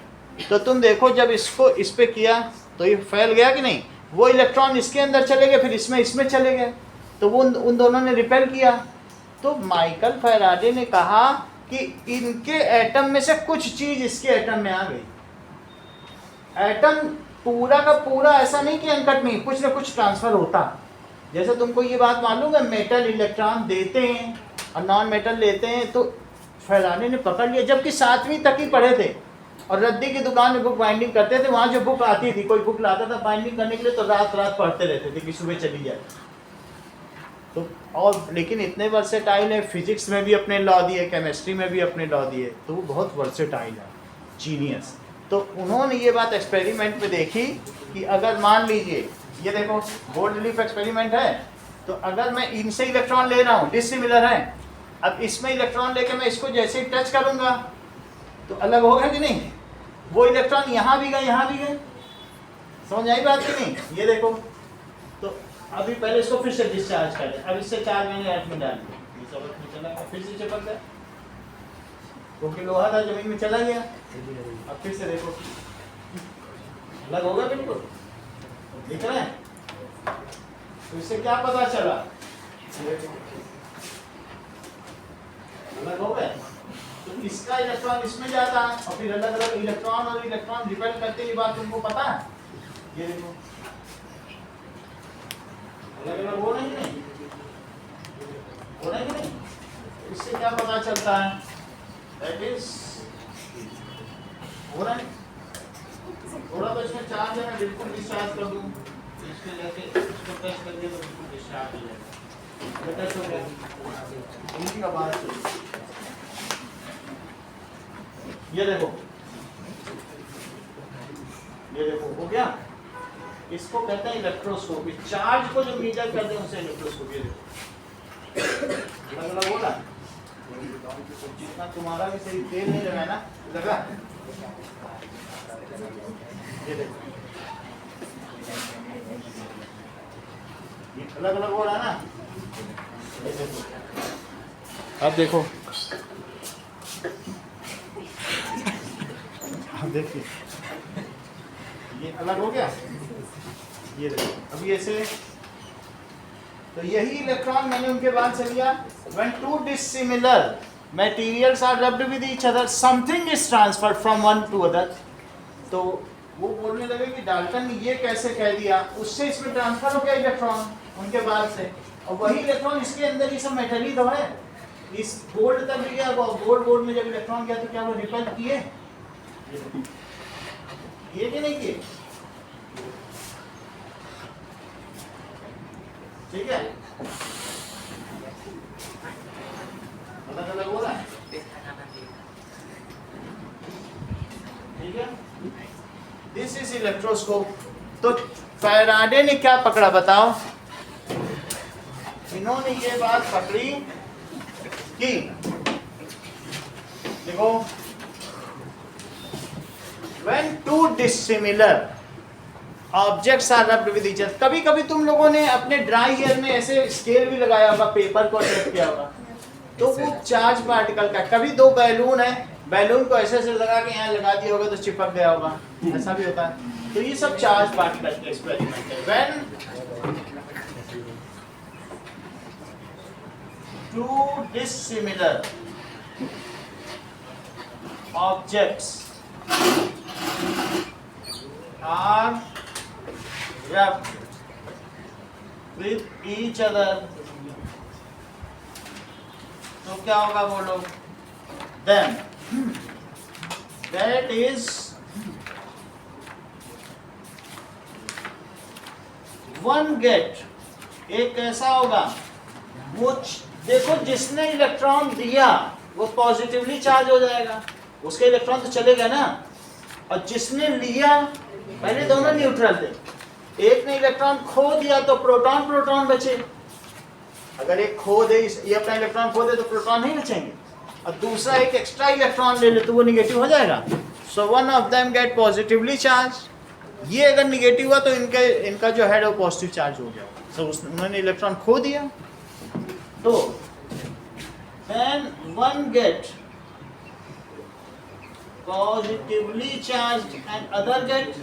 तो तुम देखो जब इसको इस पे किया तो ये फैल गया कि नहीं? वो इलेक्ट्रॉन इसके अंदर चले गए, फिर इसमें चले गए, तो वो उन दोनों ने रिपेल किया। तो माइकल फैराडे ने कहा कि इनके एटम में से कुछ चीज इसके एटम में आ गई। एटम पूरा का पूरा ऐसा नहीं कि अनकट नहीं, कुछ ना कुछ ट्रांसफर होता। जैसे तुमको ये बात मालूम है, मेटल इलेक्ट्रॉन देते हैं और नॉन मेटल लेते हैं, तो फैराडे ने पकड़ लिया। जबकि 7वीं तक ही पढ़े थे और रद्दी की दुकान में बुक बाइंडिंग करते थे, वहाँ जो बुक आती थी, कोई बुक लाता था बाइंडिंग करने के लिए, तो रात रात पढ़ते रहते थे कि सुबह चली जाए। तो और लेकिन इतने वर्सेटाइल है, फिजिक्स में भी अपने लॉ दिए, केमिस्ट्री में भी अपने लॉ दिए, तो वो बहुत वर्सेटाइल है, जीनियस। तो उन्होंने ये बात एक्सपेरिमेंट में देखी कि अगर मान लीजिए, ये देखो गोल्ड लीफ एक्सपेरिमेंट है, तो अगर मैं इनसे इलेक्ट्रॉन ले रहा हूँ, डिसिमिलर है, अब इसमें इलेक्ट्रॉन लेके मैं इसको जैसे ही टच करूँगा तो अलग होगा कि नहीं? वो इलेक्ट्रॉन यहाँ भी गए, यहाँ भी गए। समझ आई बात कि नहीं? ये देखो, तो अभी पहले इसको फिर से डिस्चार्ज करें। अब इससे चार्ज मैंने अर्थ में डाल दिया, ये सब अर्थ में चला गया, फिर से चिपक गया क्योंकि लोहा था जमीन में चला गया। अब फिर से देखो, अलग होगा बिल्कुल, दिख रहा है? तो इससे क्या पता चला? अलग हो गए। तो इसका इलेक्ट्रॉन इसमें जाता है और फिर अलग अलग इलेक्ट्रॉन और इलेक्ट्रॉन रिपेल करते, ये बात तुमको पता है? ये देखो, अलग अलग हो रही नहीं, हो रही नहीं। इससे क्या पता चलता है? दैट इज हो रहा है। थोड़ा तो इसमें चार्ज है, मैं बिल्कुल डिस्चार्ज कर दूं, इसके लेके इसको टेस्ट कर दिया तो बिल्कुल डिस्चार्ज हो जाएगा। टेस्ट हो गया, इनकी का बात है। ये देखो, ये देखो हो गया। इसको कहते हैं इलेक्ट्रोस्कोपी। चार्ज को जो मीजर करते हैं उसे इलेक्ट्रोस्कोपी। ये देखो, अलग अलग हो रहा है। जितना तुम्हारा भी सही तेल नहीं लगा ना, लगा? ये देखो, ये अलग अलग हो रहा है ना। ये देखो, अब देखो, अब देखिए, ये अलग हो गया। ये देखो, अब ये से, तो यही इलेक्ट्रॉन मैंने उनके बाद से लिया। When two dissimilar materials are rubbed with each other, something is transferred from one to other. तो वो बोलने लगे कि डाल्टन ने ये कैसे कह दिया, उससे इसमें ट्रांसफर हो गया इलेक्ट्रॉन उनके बाद से, और वही इलेक्ट्रॉन इसके अंदर, ये सब मेटल ही तो है। इस गोल्ड तक भी गया, वो गोल्ड में जब इलेक्ट्रॉन गया तो क्या वो रिपेल किए? ये कि नहीं किए? ठीक है, अलग अलग हो रहा है। ठीक है, दिस इज इलेक्ट्रोस्कोप। तो फैराडे ने क्या पकड़ा बताओ? इन्होंने ये बात पकड़ी कि देखो, when two dissimilar objects are rubbed with each other. कभी कभी तुम लोगों ने अपने ड्राई हेयर में ऐसे स्केल भी लगाया होगा, पेपर को अटैच किया होगा, तो वो चार्ज पार्टिकल का। कभी दो बैलून है, बैलून को ऐसे ऐसे लगा के यहाँ लगा दिया होगा तो चिपक गया होगा, ऐसा भी होता है। तो ये सब चार्ज पार्टिकल के एक्सपेरिमेंट है। When two dissimilar objects are rubbed with each other, तो क्या होगा बोलो? Then that is one get। एक कैसा होगा? वो देखो, जिसने इलेक्ट्रॉन दिया वो पॉजिटिवली चार्ज हो जाएगा, उसके इलेक्ट्रॉन तो चलेगा ना। और जिसने लिया, पहले दोनों न्यूट्रल थे, एक ने इलेक्ट्रॉन खो दिया तो प्रोटॉन प्रोटॉन बचे। अगर एक खो दे, ये अपना इलेक्ट्रॉन खो दे तो प्रोटॉन नहीं बचेंगे, और दूसरा एक एक्स्ट्रा इलेक्ट्रॉन ले ले तो वो निगेटिव हो जाएगा। So one of them get positively charge. ये अगर निगेटिव हुआ तो इनका जो है वो पॉजिटिव चार्ज हो गया। सो उन्होंने इलेक्ट्रॉन खो दिया। तो then one get positively charge and other get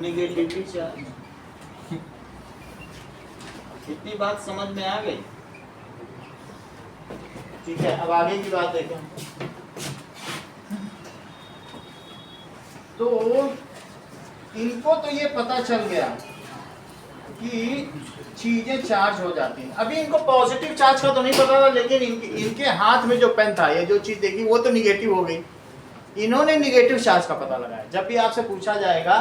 negatively charged। इतनी बात समझ में आ गई? ठीक है, अब आगे की बात देखें। तो इनको तो ये पता चल गया कि चीजें चार्ज हो जाती हैं। अभी इनको पॉजिटिव चार्ज का तो नहीं पता था, लेकिन इनके हाथ में जो पेन था, ये जो चीज देखी वो तो निगेटिव हो गई। इन्होंने निगेटिव चार्ज का पता लगाया। जब भी आपसे पूछा जाएगा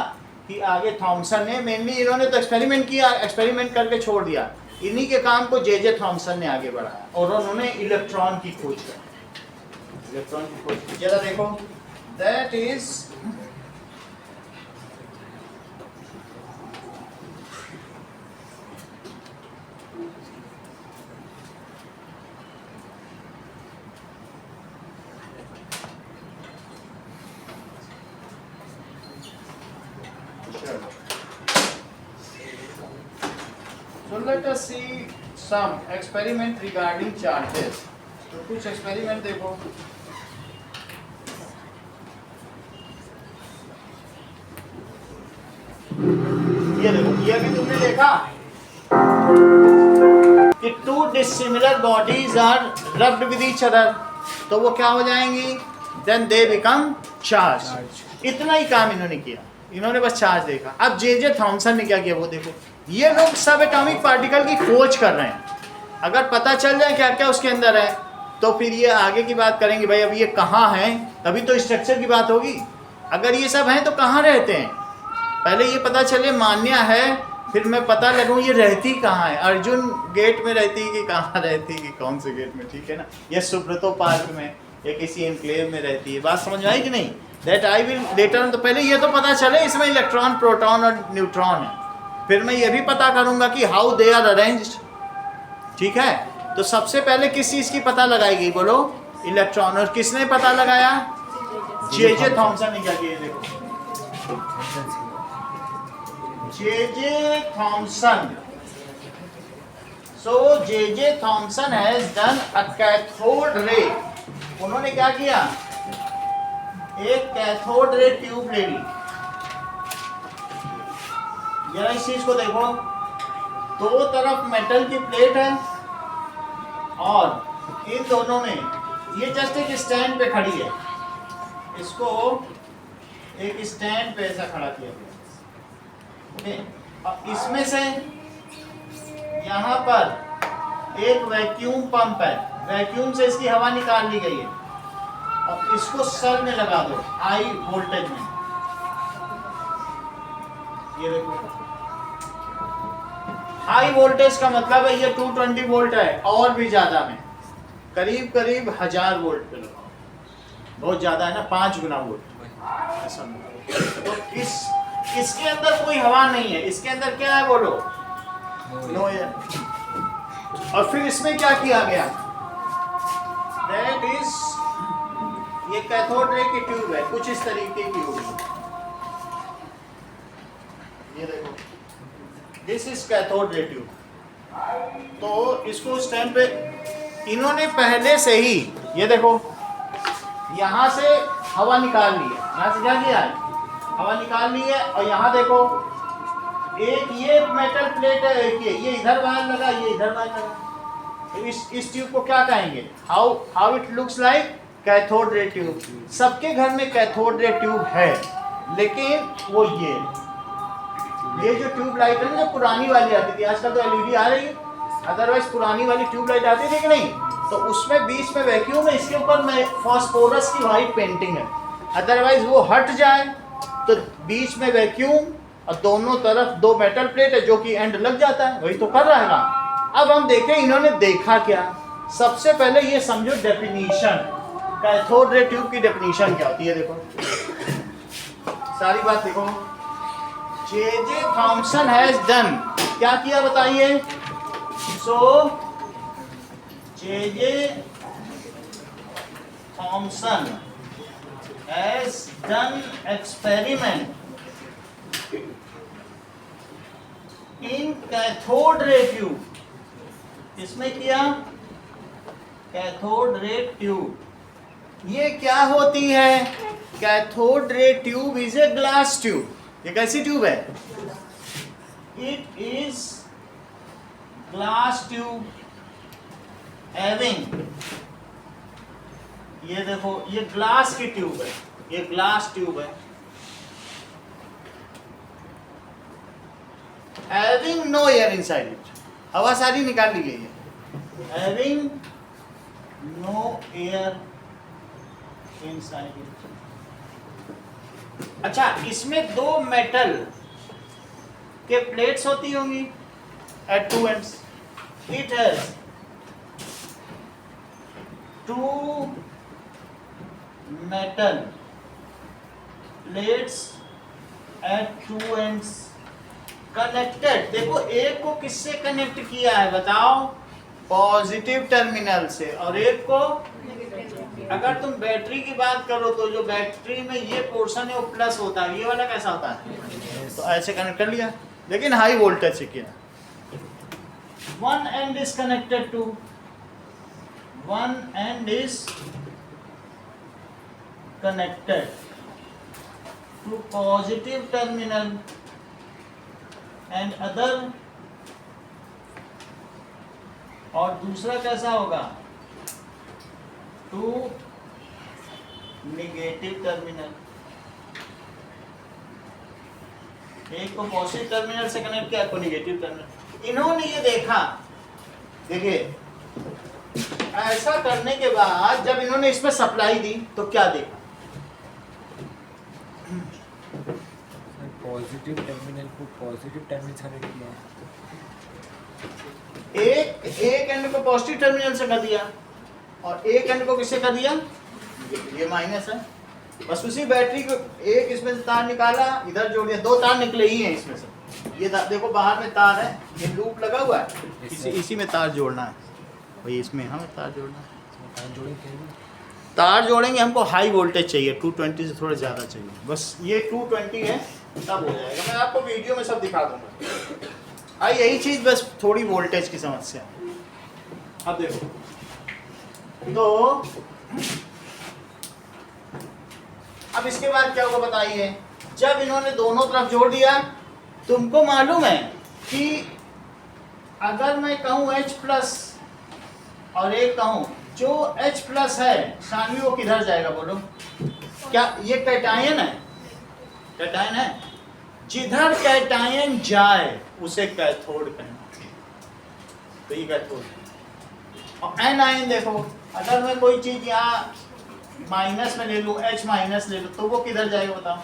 कि आगे थॉमसन ने, मेनली इन्होंने तो एक्सपेरिमेंट किया, एक्सपेरिमेंट करके छोड़ दिया, इन्हीं के काम को जे थॉमसन ने आगे बढ़ाया और उन्होंने इलेक्ट्रॉन की खोज की। इलेक्ट्रॉन की खोज की, जरा देखो, that is So let us see some experiment regarding charges. तो कुछ एक्सपेरिमेंट देखो। ये देखो, ये भी तुमने देखा कि two dissimilar bodies are rubbed with each other, तो वो क्या हो जाएंगी? Then they become charge. इतना ही काम इन्होंने किया, इन्होंने बस चार्ज देखा। अब जे थॉमसन ने क्या किया वो देखो। ये लोग सब एटॉमिक पार्टिकल की खोज कर रहे हैं। अगर पता चल जाए क्या क्या उसके अंदर है तो फिर ये आगे की बात करेंगे, भाई अब ये कहाँ हैं, तभी तो स्ट्रक्चर की बात होगी। अगर ये सब हैं तो कहाँ रहते हैं, पहले ये पता चले मान्या है, फिर मैं पता लगूँ ये रहती कहाँ है। अर्जुन गेट में रहती कि कहाँ रहती कि कौन से गेट में, ठीक है ना। ये सुब्रतो पार्क में या किसी एनक्लेव में रहती है। बात समझ में आई कि नहीं? That I will later. तो पहले ये तो पता चले इसमें इलेक्ट्रॉन, प्रोटॉन और न्यूट्रॉन है, फिर मैं ये भी पता करूँगा कि हाउ दे आर अरेंज्ड, ठीक है। तो सबसे पहले किस चीज़ की पता लगाएगी बोलो? इलेक्ट्रॉन। और किसने पता लगाया? जे थॉमसन ने क्या किया देखो। J Thomson. So J Thomson has done a cathode ray. उन्होंने क्या किया? एक कैथोड रे ट्यूब ले ली। जरा इस चीज को देखो, दो तरफ मेटल की प्लेट है और इन दोनों में ये जस्ट एक स्टैंड पे खड़ी है। इसको एक स्टैंड पे ऐसा खड़ा किया गया। ओके, अब इसमें से यहाँ पर एक वैक्यूम पंप है, वैक्यूम से इसकी हवा निकाल ली गई है। अब इसको सेल में लगा दो हाई वोल्टेज में। ये देखो, हाई वोल्टेज का मतलब है ये 220 वोल्ट है, और भी ज्यादा में करीब करीब 1000 वोल्ट पे लगाओ। बहुत ज्यादा है ना, 5 गुना वोल्ट ऐसा। तो इसके अंदर कोई हवा नहीं है, इसके अंदर क्या है बोलो? No air. और फिर इसमें क्या किया गया? दैट इज, ये कैथोड रे की ट्यूब है, कुछ इस तरीके की होगी। ये देखो, this is cathode ray tube. तो इसको उस टाइम पे इन्होंने पहले से ही, ये देखो, यहाँ से हवा निकाल ली है। यहाँ से क्या किया है? हवा निकाल ली है। और यहाँ देखो, एक ये मेटल प्लेट है, एक ये इधर वायर लगा, ये इधर वायर लगा। तो इस ट्यूब को क्या कहेंगे? How it looks like cathode ray tube. सबके घर में कैथोड रे ट्यूब है, लेकिन वो ये जो ट्यूब लाइट है ना, जो पुरानी वाली आती थी, आजकल तो एलईडी आ रही है, अदरवाइज पुरानी वाली ट्यूब लाइट आती थी कि नहीं, तो उसमें बीच में वैक्यूम है, इसके ऊपर में फास्फोरस की वाइट पेंटिंग है। अदरवाइज वो हट जाए तो बीच में वैक्यूम और दोनों तरफ दो मेटल प्लेट है, जो कि एंड लग जाता है। वही तो कर रहा है ना। अब हम देखें इन्होंने देखा क्या। सबसे पहले ये समझो डेफिनीशन, कैथोड रे ट्यूब की डेफिनीशन क्या होती है। देखो सारी बात देखो। जे थॉमसन हैज डन, क्या किया बताइए? So J Thomson has done experiment in cathode ray tube. इसमें किया कैथोड रे ट्यूब। ये क्या होती है? Cathode ray tube is a glass tube. ये कैसी ट्यूब है? It is glass tube having, ये देखो, ये ग्लास की ट्यूब है, ये ग्लास ट्यूब है। Having no air inside it, हवा सारी निकाल ली गई है। Having no air inside it. अच्छा, इसमें दो मेटल के प्लेट्स होती होंगी at two ends. It has two metal plates at two ends connected. देखो, एक को किससे कनेक्ट किया है बताओ? पॉजिटिव टर्मिनल से, और एक को, अगर तुम बैटरी की बात करो तो जो बैटरी में ये पोर्शन है वो प्लस होता है, ये वाला कैसा होता है? तो ऐसे कनेक्ट कर लिया, लेकिन हाई वोल्टेज से किया। one end is connected to positive terminal and other, और दूसरा कैसा होगा, टू नेगेटिव टर्मिनल। एक को पॉजिटिव टर्मिनल से कनेक्ट किया, को नेगेटिव टर्मिनल। इन्होंने ये देखा, देखिए ऐसा करने के बाद जब इन्होंने इसमें सप्लाई दी तो क्या देखा, पॉजिटिव टर्मिनल को पॉजिटिव टर्मिनल से कनेक्ट किया, एक एंड को पॉजिटिव टर्मिनल से कर दिया और एक एंड को किससे कर दिया, ये माइनस है, बस उसी बैटरी को एक इसमें से तार निकाला, इधर जोड़ दिया, दो तार निकले ही हैं इसमें से। ये देखो बाहर में तार है, ये लूप लगा हुआ है, इसी में तार जोड़ना है भाई, इसमें हमें तार जोड़ना है। तार जोड़ेंगे, हमको हाई वोल्टेज चाहिए, 220 से थोड़ा ज़्यादा चाहिए, बस ये 220 है तब हो जाएगा। मैं आपको वीडियो में सब दिखा दूंगा। हाँ यही चीज़, बस थोड़ी वोल्टेज की समस्या। अब देखो तो अब इसके बाद क्या होगा बताइए, जब इन्होंने दोनों तरफ जोड़ दिया, तुमको मालूम है कि अगर मैं कहूँ H प्लस और एक कहूँ, जो H प्लस है शानवी वो किधर जाएगा बोलो, क्या ये कैटायन है, कैटायन है, जिधर कैटायन जाए उसे कैथोड कहना, तो ये कैथोड। और एनायन देखो, अगर मैं कोई चीज यहाँ माइनस में ले लूँ, H माइनस ले लूँ, तो वो किधर जाएगा बताओ,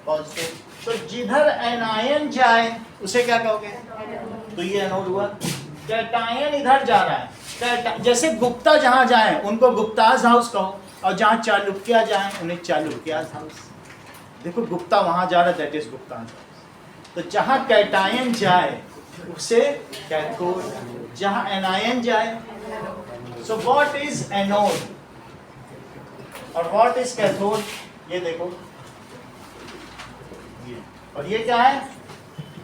पॉजिटिव। तो जिधर एनायन जाए उसे क्या कहोगे, तो ये एनोड हुआ। कैटायन इधर जा रहा है, जैसे गुप्ता जहाँ जाए उनको गुप्ताज हाउस कहो, और जहाँ चालुक्या जाए उन्हें चालुक्याज हाउस। देखो गुप्ता वहाँ जा रहा है, दैट इज गुप्ताज हाउस। तो जहाँ कैटायन जाए उसे कैथोड, जहाँ एनायन जाए। सो व्हाट इज एनोड और व्हाट इज कैथोड, ये देखो, ये और ये क्या है,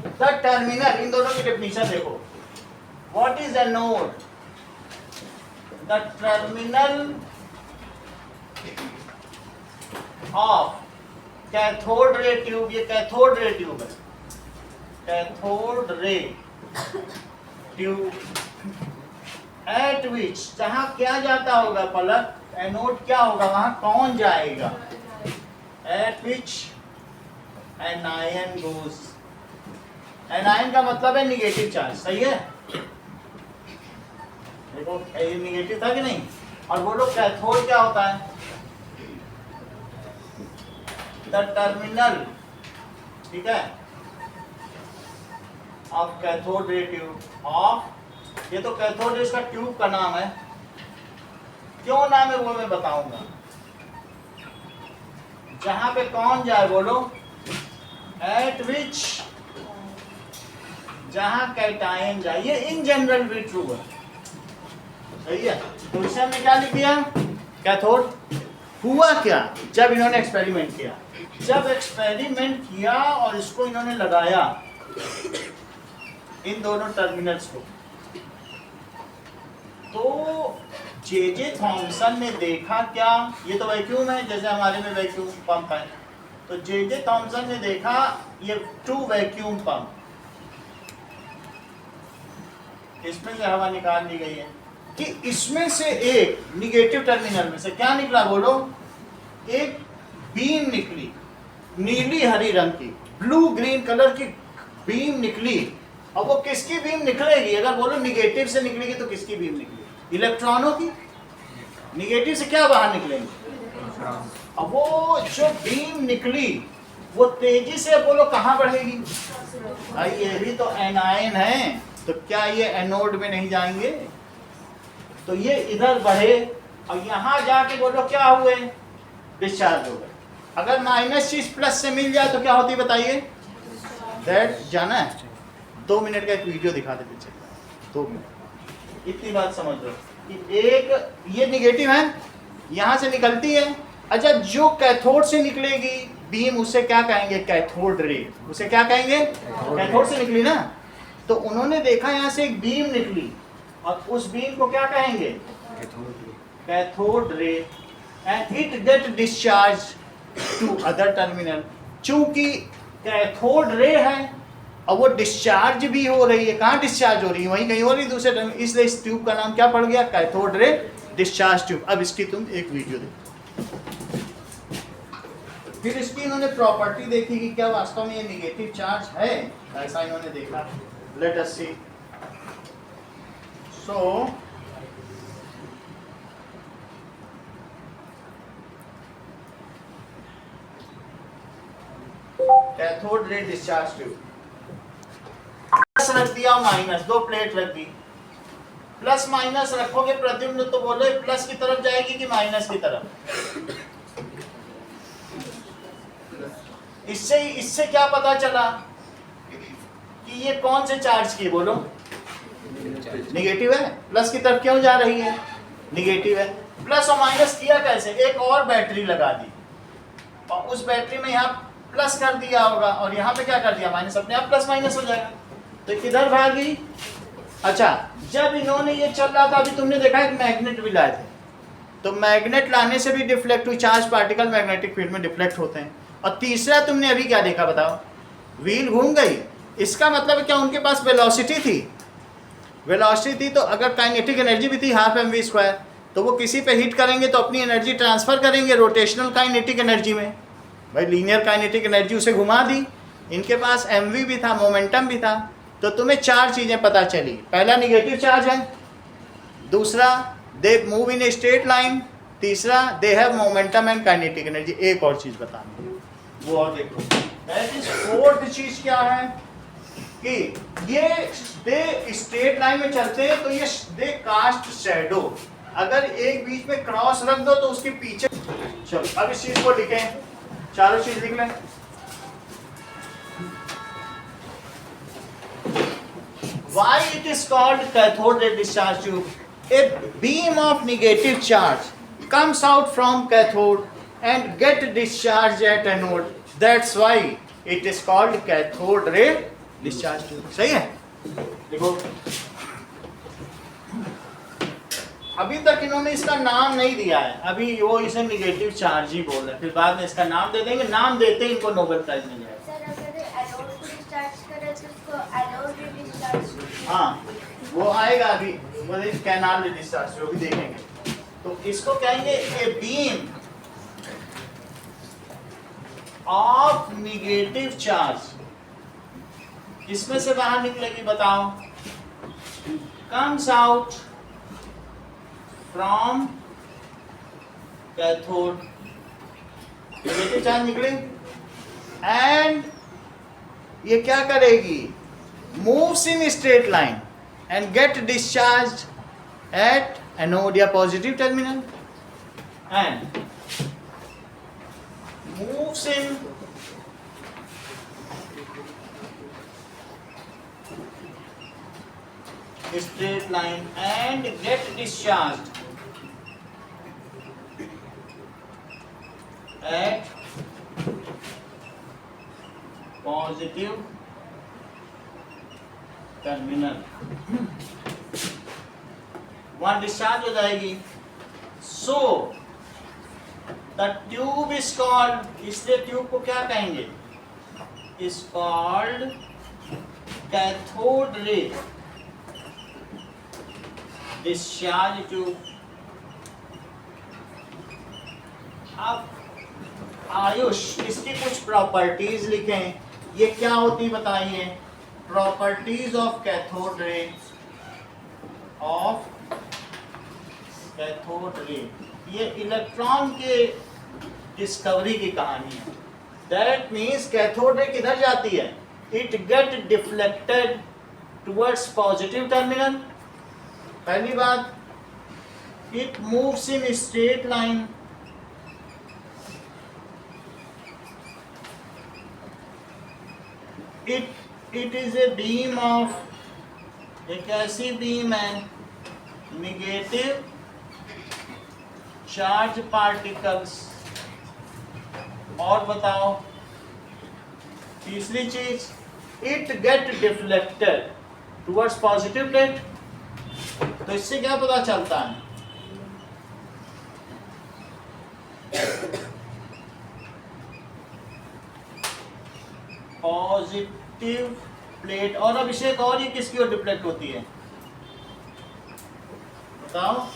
द टर्मिनल। इन दोनों की डेफिनेशन देखो, what is anode, the terminal of cathode ray tube. ये कैथोड रे ट्यूब है, कैथोड रे ट्यूब, एट विच, जहां क्या जाता होगा पलक, एनोड क्या होगा, वहां कौन जाएगा, एट विच एनायन गोज। एनायन का मतलब है निगेटिव चार्ज, सही है। देखो ये निगेटिव था कि नहीं। और बोलो कैथोड क्या होता है, द टर्मिनल, ठीक है, of cathode ray tube of, ये तो कैथोड रे इसका ट्यूब का नाम है, क्यों नाम है वो मैं बताऊंगा। जहां पे कौन जाए बोलो, एट विच, जहां कैटायन जाए। ये इन जनरल भी ट्रू है, सही है। तो इसे हमने क्या लिख दिया, कैथोड। हुआ क्या, जब इन्होंने एक्सपेरिमेंट किया, जब एक्सपेरिमेंट किया और इसको इन्होंने लगाया इन दोनों टर्मिनल्स को, तो जे थॉमसन ने देखा क्या, ये तो वैक्यूम है, जैसे हमारे में वैक्यूम पंप है, तो जे थॉमसन ने देखा ये 2 वैक्यूम पंप, इसमें से हवा निकाल ली गई है, कि इसमें से एक निगेटिव टर्मिनल में से क्या निकला बोलो, एक बीम निकली, नीली हरी रंग की, ब्लू ग्रीन कलर की बीम निकली। अब वो किसकी बीम निकलेगी, अगर बोलो निगेटिव से निकलेगी तो किसकी बीम निकलेगी, इलेक्ट्रॉनों की। निगेटिव से क्या बाहर निकलेंगे, अब वो जो बीम निकली वो तेजी से बोलो कहाँ बढ़ेगी, भाई ये भी तो एनायन है, तो क्या ये एनोड में नहीं जाएंगे, तो ये इधर बढ़े और यहाँ जाके बोलो क्या हुए, डिस्चार्ज हो गए। अगर माइनस चीज प्लस से मिल जाए तो क्या होती है बताइए, दैट जाना है। 2 मिनट का एक वीडियो दिखा देते चलिए, 2 मिनट, इतनी बात समझ लो कि एक ये निगेटिव है, यहाँ से निकलती है, अच्छा जो कैथोड से निकलेगी बीम उसे क्या कहेंगे, कैथोड रे, उसे क्या कहेंगे, कैथोड से निकली ना, तो उन्होंने देखा यहाँ से एक बीम निकली और उस बीम को क्या कहेंगे, cathode ray, and it get discharge to other terminal. चूंकि कैथोड रे है और वो डिस्चार्ज भी हो रही है, कहाँ डिस्चार्ज हो रही है, वहीं कहीं हो रही है दूसरे टर्मिनल, इसलिए इस ट्यूब का नाम क्या पड़ गया, कैथोड रे डिस्चार्ज ट्यूब। अब इसकी तुम एक वीडियो देखो। फिर इसकी इन्होंने प्रॉपर्टी देखी कि क्या वास्तव में ये निगेटिव चार्ज है, ऐसा इन्होंने देखा। Let us see. So cathode ray discharge tube, plus रख दिया माइनस, दो प्लेट रख दी, प्लस माइनस रखोगे प्रद्युम्न तो बोलो प्लस की तरफ जाएगी कि माइनस की तरफ। इससे क्या पता चला कि ये कौन से चार्ज की, बोलो निगेटिव है। प्लस की तरफ क्यों जा रही है, निगेटिव है। प्लस और माइनस किया कैसे, एक और बैटरी लगा दी और उस बैटरी में यहाँ प्लस कर दिया होगा और यहाँ पे क्या कर दिया, माइनस, अपने आप प्लस माइनस हो जाएगा। तो किधर भागी, अच्छा जब इन्होंने ये चल रहा था, अभी तुमने देखा एक मैग्नेट भी लाए थे, तो मैग्नेट लाने से भी डिफ्लेक्ट हुई, चार्ज पार्टिकल मैग्नेटिक फील्ड में डिफ्लेक्ट होते हैं। और तीसरा तुमने अभी क्या देखा बताओ, व्हील घूम गई। इसका मतलब क्या, उनके पास वेलोसिटी थी, वेलोसिटी थी, तो अगर काइनेटिक एनर्जी भी थी हाफ mv², तो वो किसी पे हिट करेंगे तो अपनी एनर्जी ट्रांसफर करेंगे रोटेशनल काइनेटिक एनर्जी में। भाई लीनियर काइनेटिक एनर्जी उसे घुमा दी, इनके पास mv भी था, मोमेंटम भी था। तो तुम्हें चार चीजें पता चली, पहला निगेटिव चार्ज है, दूसरा they move in a straight line, तीसरा they have momentum and kinetic energy. एक और चीज बतानी है, वो और देखो। दैट इज फोर्थ चीज क्या है कि ये दे स्ट्रेट लाइन में चलते हैं तो ये दे कास्ट शैडो। अगर एक बीच में क्रॉस रख दो तो उसके पीछे, चलो अब इस चीज को लिखें, चारों चीज लिख लें। Why it is called cathode ray discharge tube? A beam of negative charge comes out from cathode and get discharged at anode. That's why it is called cathode ray discharge tube. सही है? देखो अभी तक इन्होंने इसका नाम नहीं दिया है, अभी वो इसे निगेटिव चार्ज ही बोल रहे हैं, फिर बाद में इसका नाम दे देंगे, नाम देते ही इनको नोबेल प्राइज मिल जाएगा। हाँ वो आएगा अभी, वो कैनाल डिस्चार्ज जो भी देखेंगे। तो इसको कहेंगे a beam of negative charge, इसमें से बाहर निकलेगी बताओ, comes out from cathode, negative charge निकले एंड ये क्या करेगी, moves in straight line and get discharged at anode या positive terminal and moves in straight line and get discharged at positive terminal, वहां डिस्चार्ज हो जाएगी। So the tube is called, इसलिए tube को क्या कहेंगे, is called cathode ray discharge tube. अब आयुष, इसकी कुछ प्रॉपर्टीज लिखें, ये क्या होती बताइए, प्रॉपर्टीज ऑफ कैथोड रे, ये इलेक्ट्रॉन के डिस्कवरी की कहानी है। दैट मीन्स कैथोड रे किधर जाती है, it get deflected towards positive terminal. पहली बात, it moves in straight line, it is a beam of, एक ऐसी बीम है निगेटिव चार्ज पार्टिकल्स। और बताओ तीसरी चीज, it get deflected towards positive plate. तो इससे क्या पता चलता है, पॉजिटिव प्लेट। और अब इसे एक और, ये किसकी ओर डिफ्लेक्ट होती है बताओ?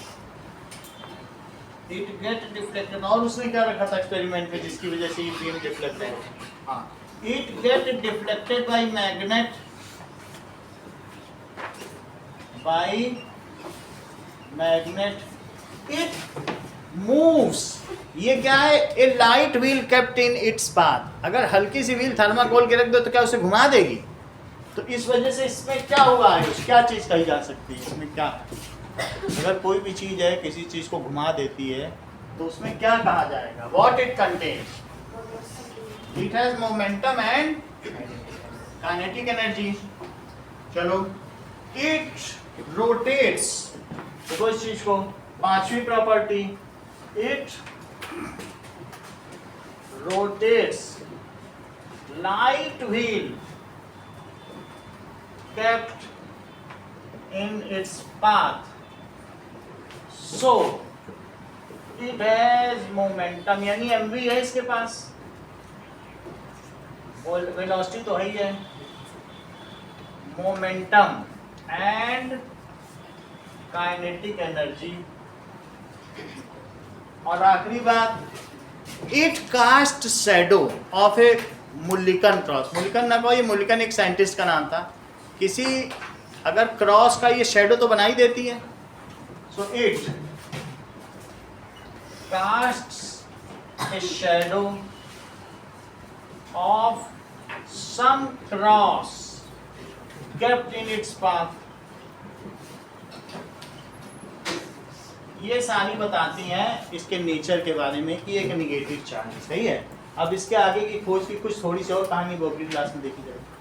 It get deflected. और उसने क्या रखा था एक्सपेरिमेंट में जिसकी वजह से ये बीम डिफ्लेक्ट है? हाँ, it get deflected by magnet, by magnet, it moves. ये क्या है? A light wheel kept in its path. अगर हल्की सी व्हील थर्माकोल के रख दो तो क्या उसे घुमा देगी? तो इस वजह से इसमें क्या हुआ है, क्या चीज कही जा सकती है इसमें? क्या, अगर कोई भी चीज है किसी चीज को घुमा देती है तो उसमें क्या कहा जाएगा? What it contains? It has momentum and kinetic energy. चलो, इट रोटेट्स। देखो इस चीज को, पांचवी property, it rotates. Light wheel kept in its path, so it has momentum, यानी mv है इसके पास, और वेलोसिटी तो है ही है, मोमेंटम एंड काइनेटिक एनर्जी। और आखिरी बात, it cast shadow of a Mulliken cross. Mulliken ना कहो, ये मुल्लिकन एक साइंटिस्ट का नाम था। किसी अगर क्रॉस का ये शैडो तो बना ही देती है। So it casts a shadow of some cross kept in its path. ये सारी बताती हैं इसके नेचर के बारे में कि एक निगेटिव चार्ज, सही है। अब इसके आगे की खोज की कुछ थोड़ी सी और कहानी वो अगली क्लास में देखी जाएगी।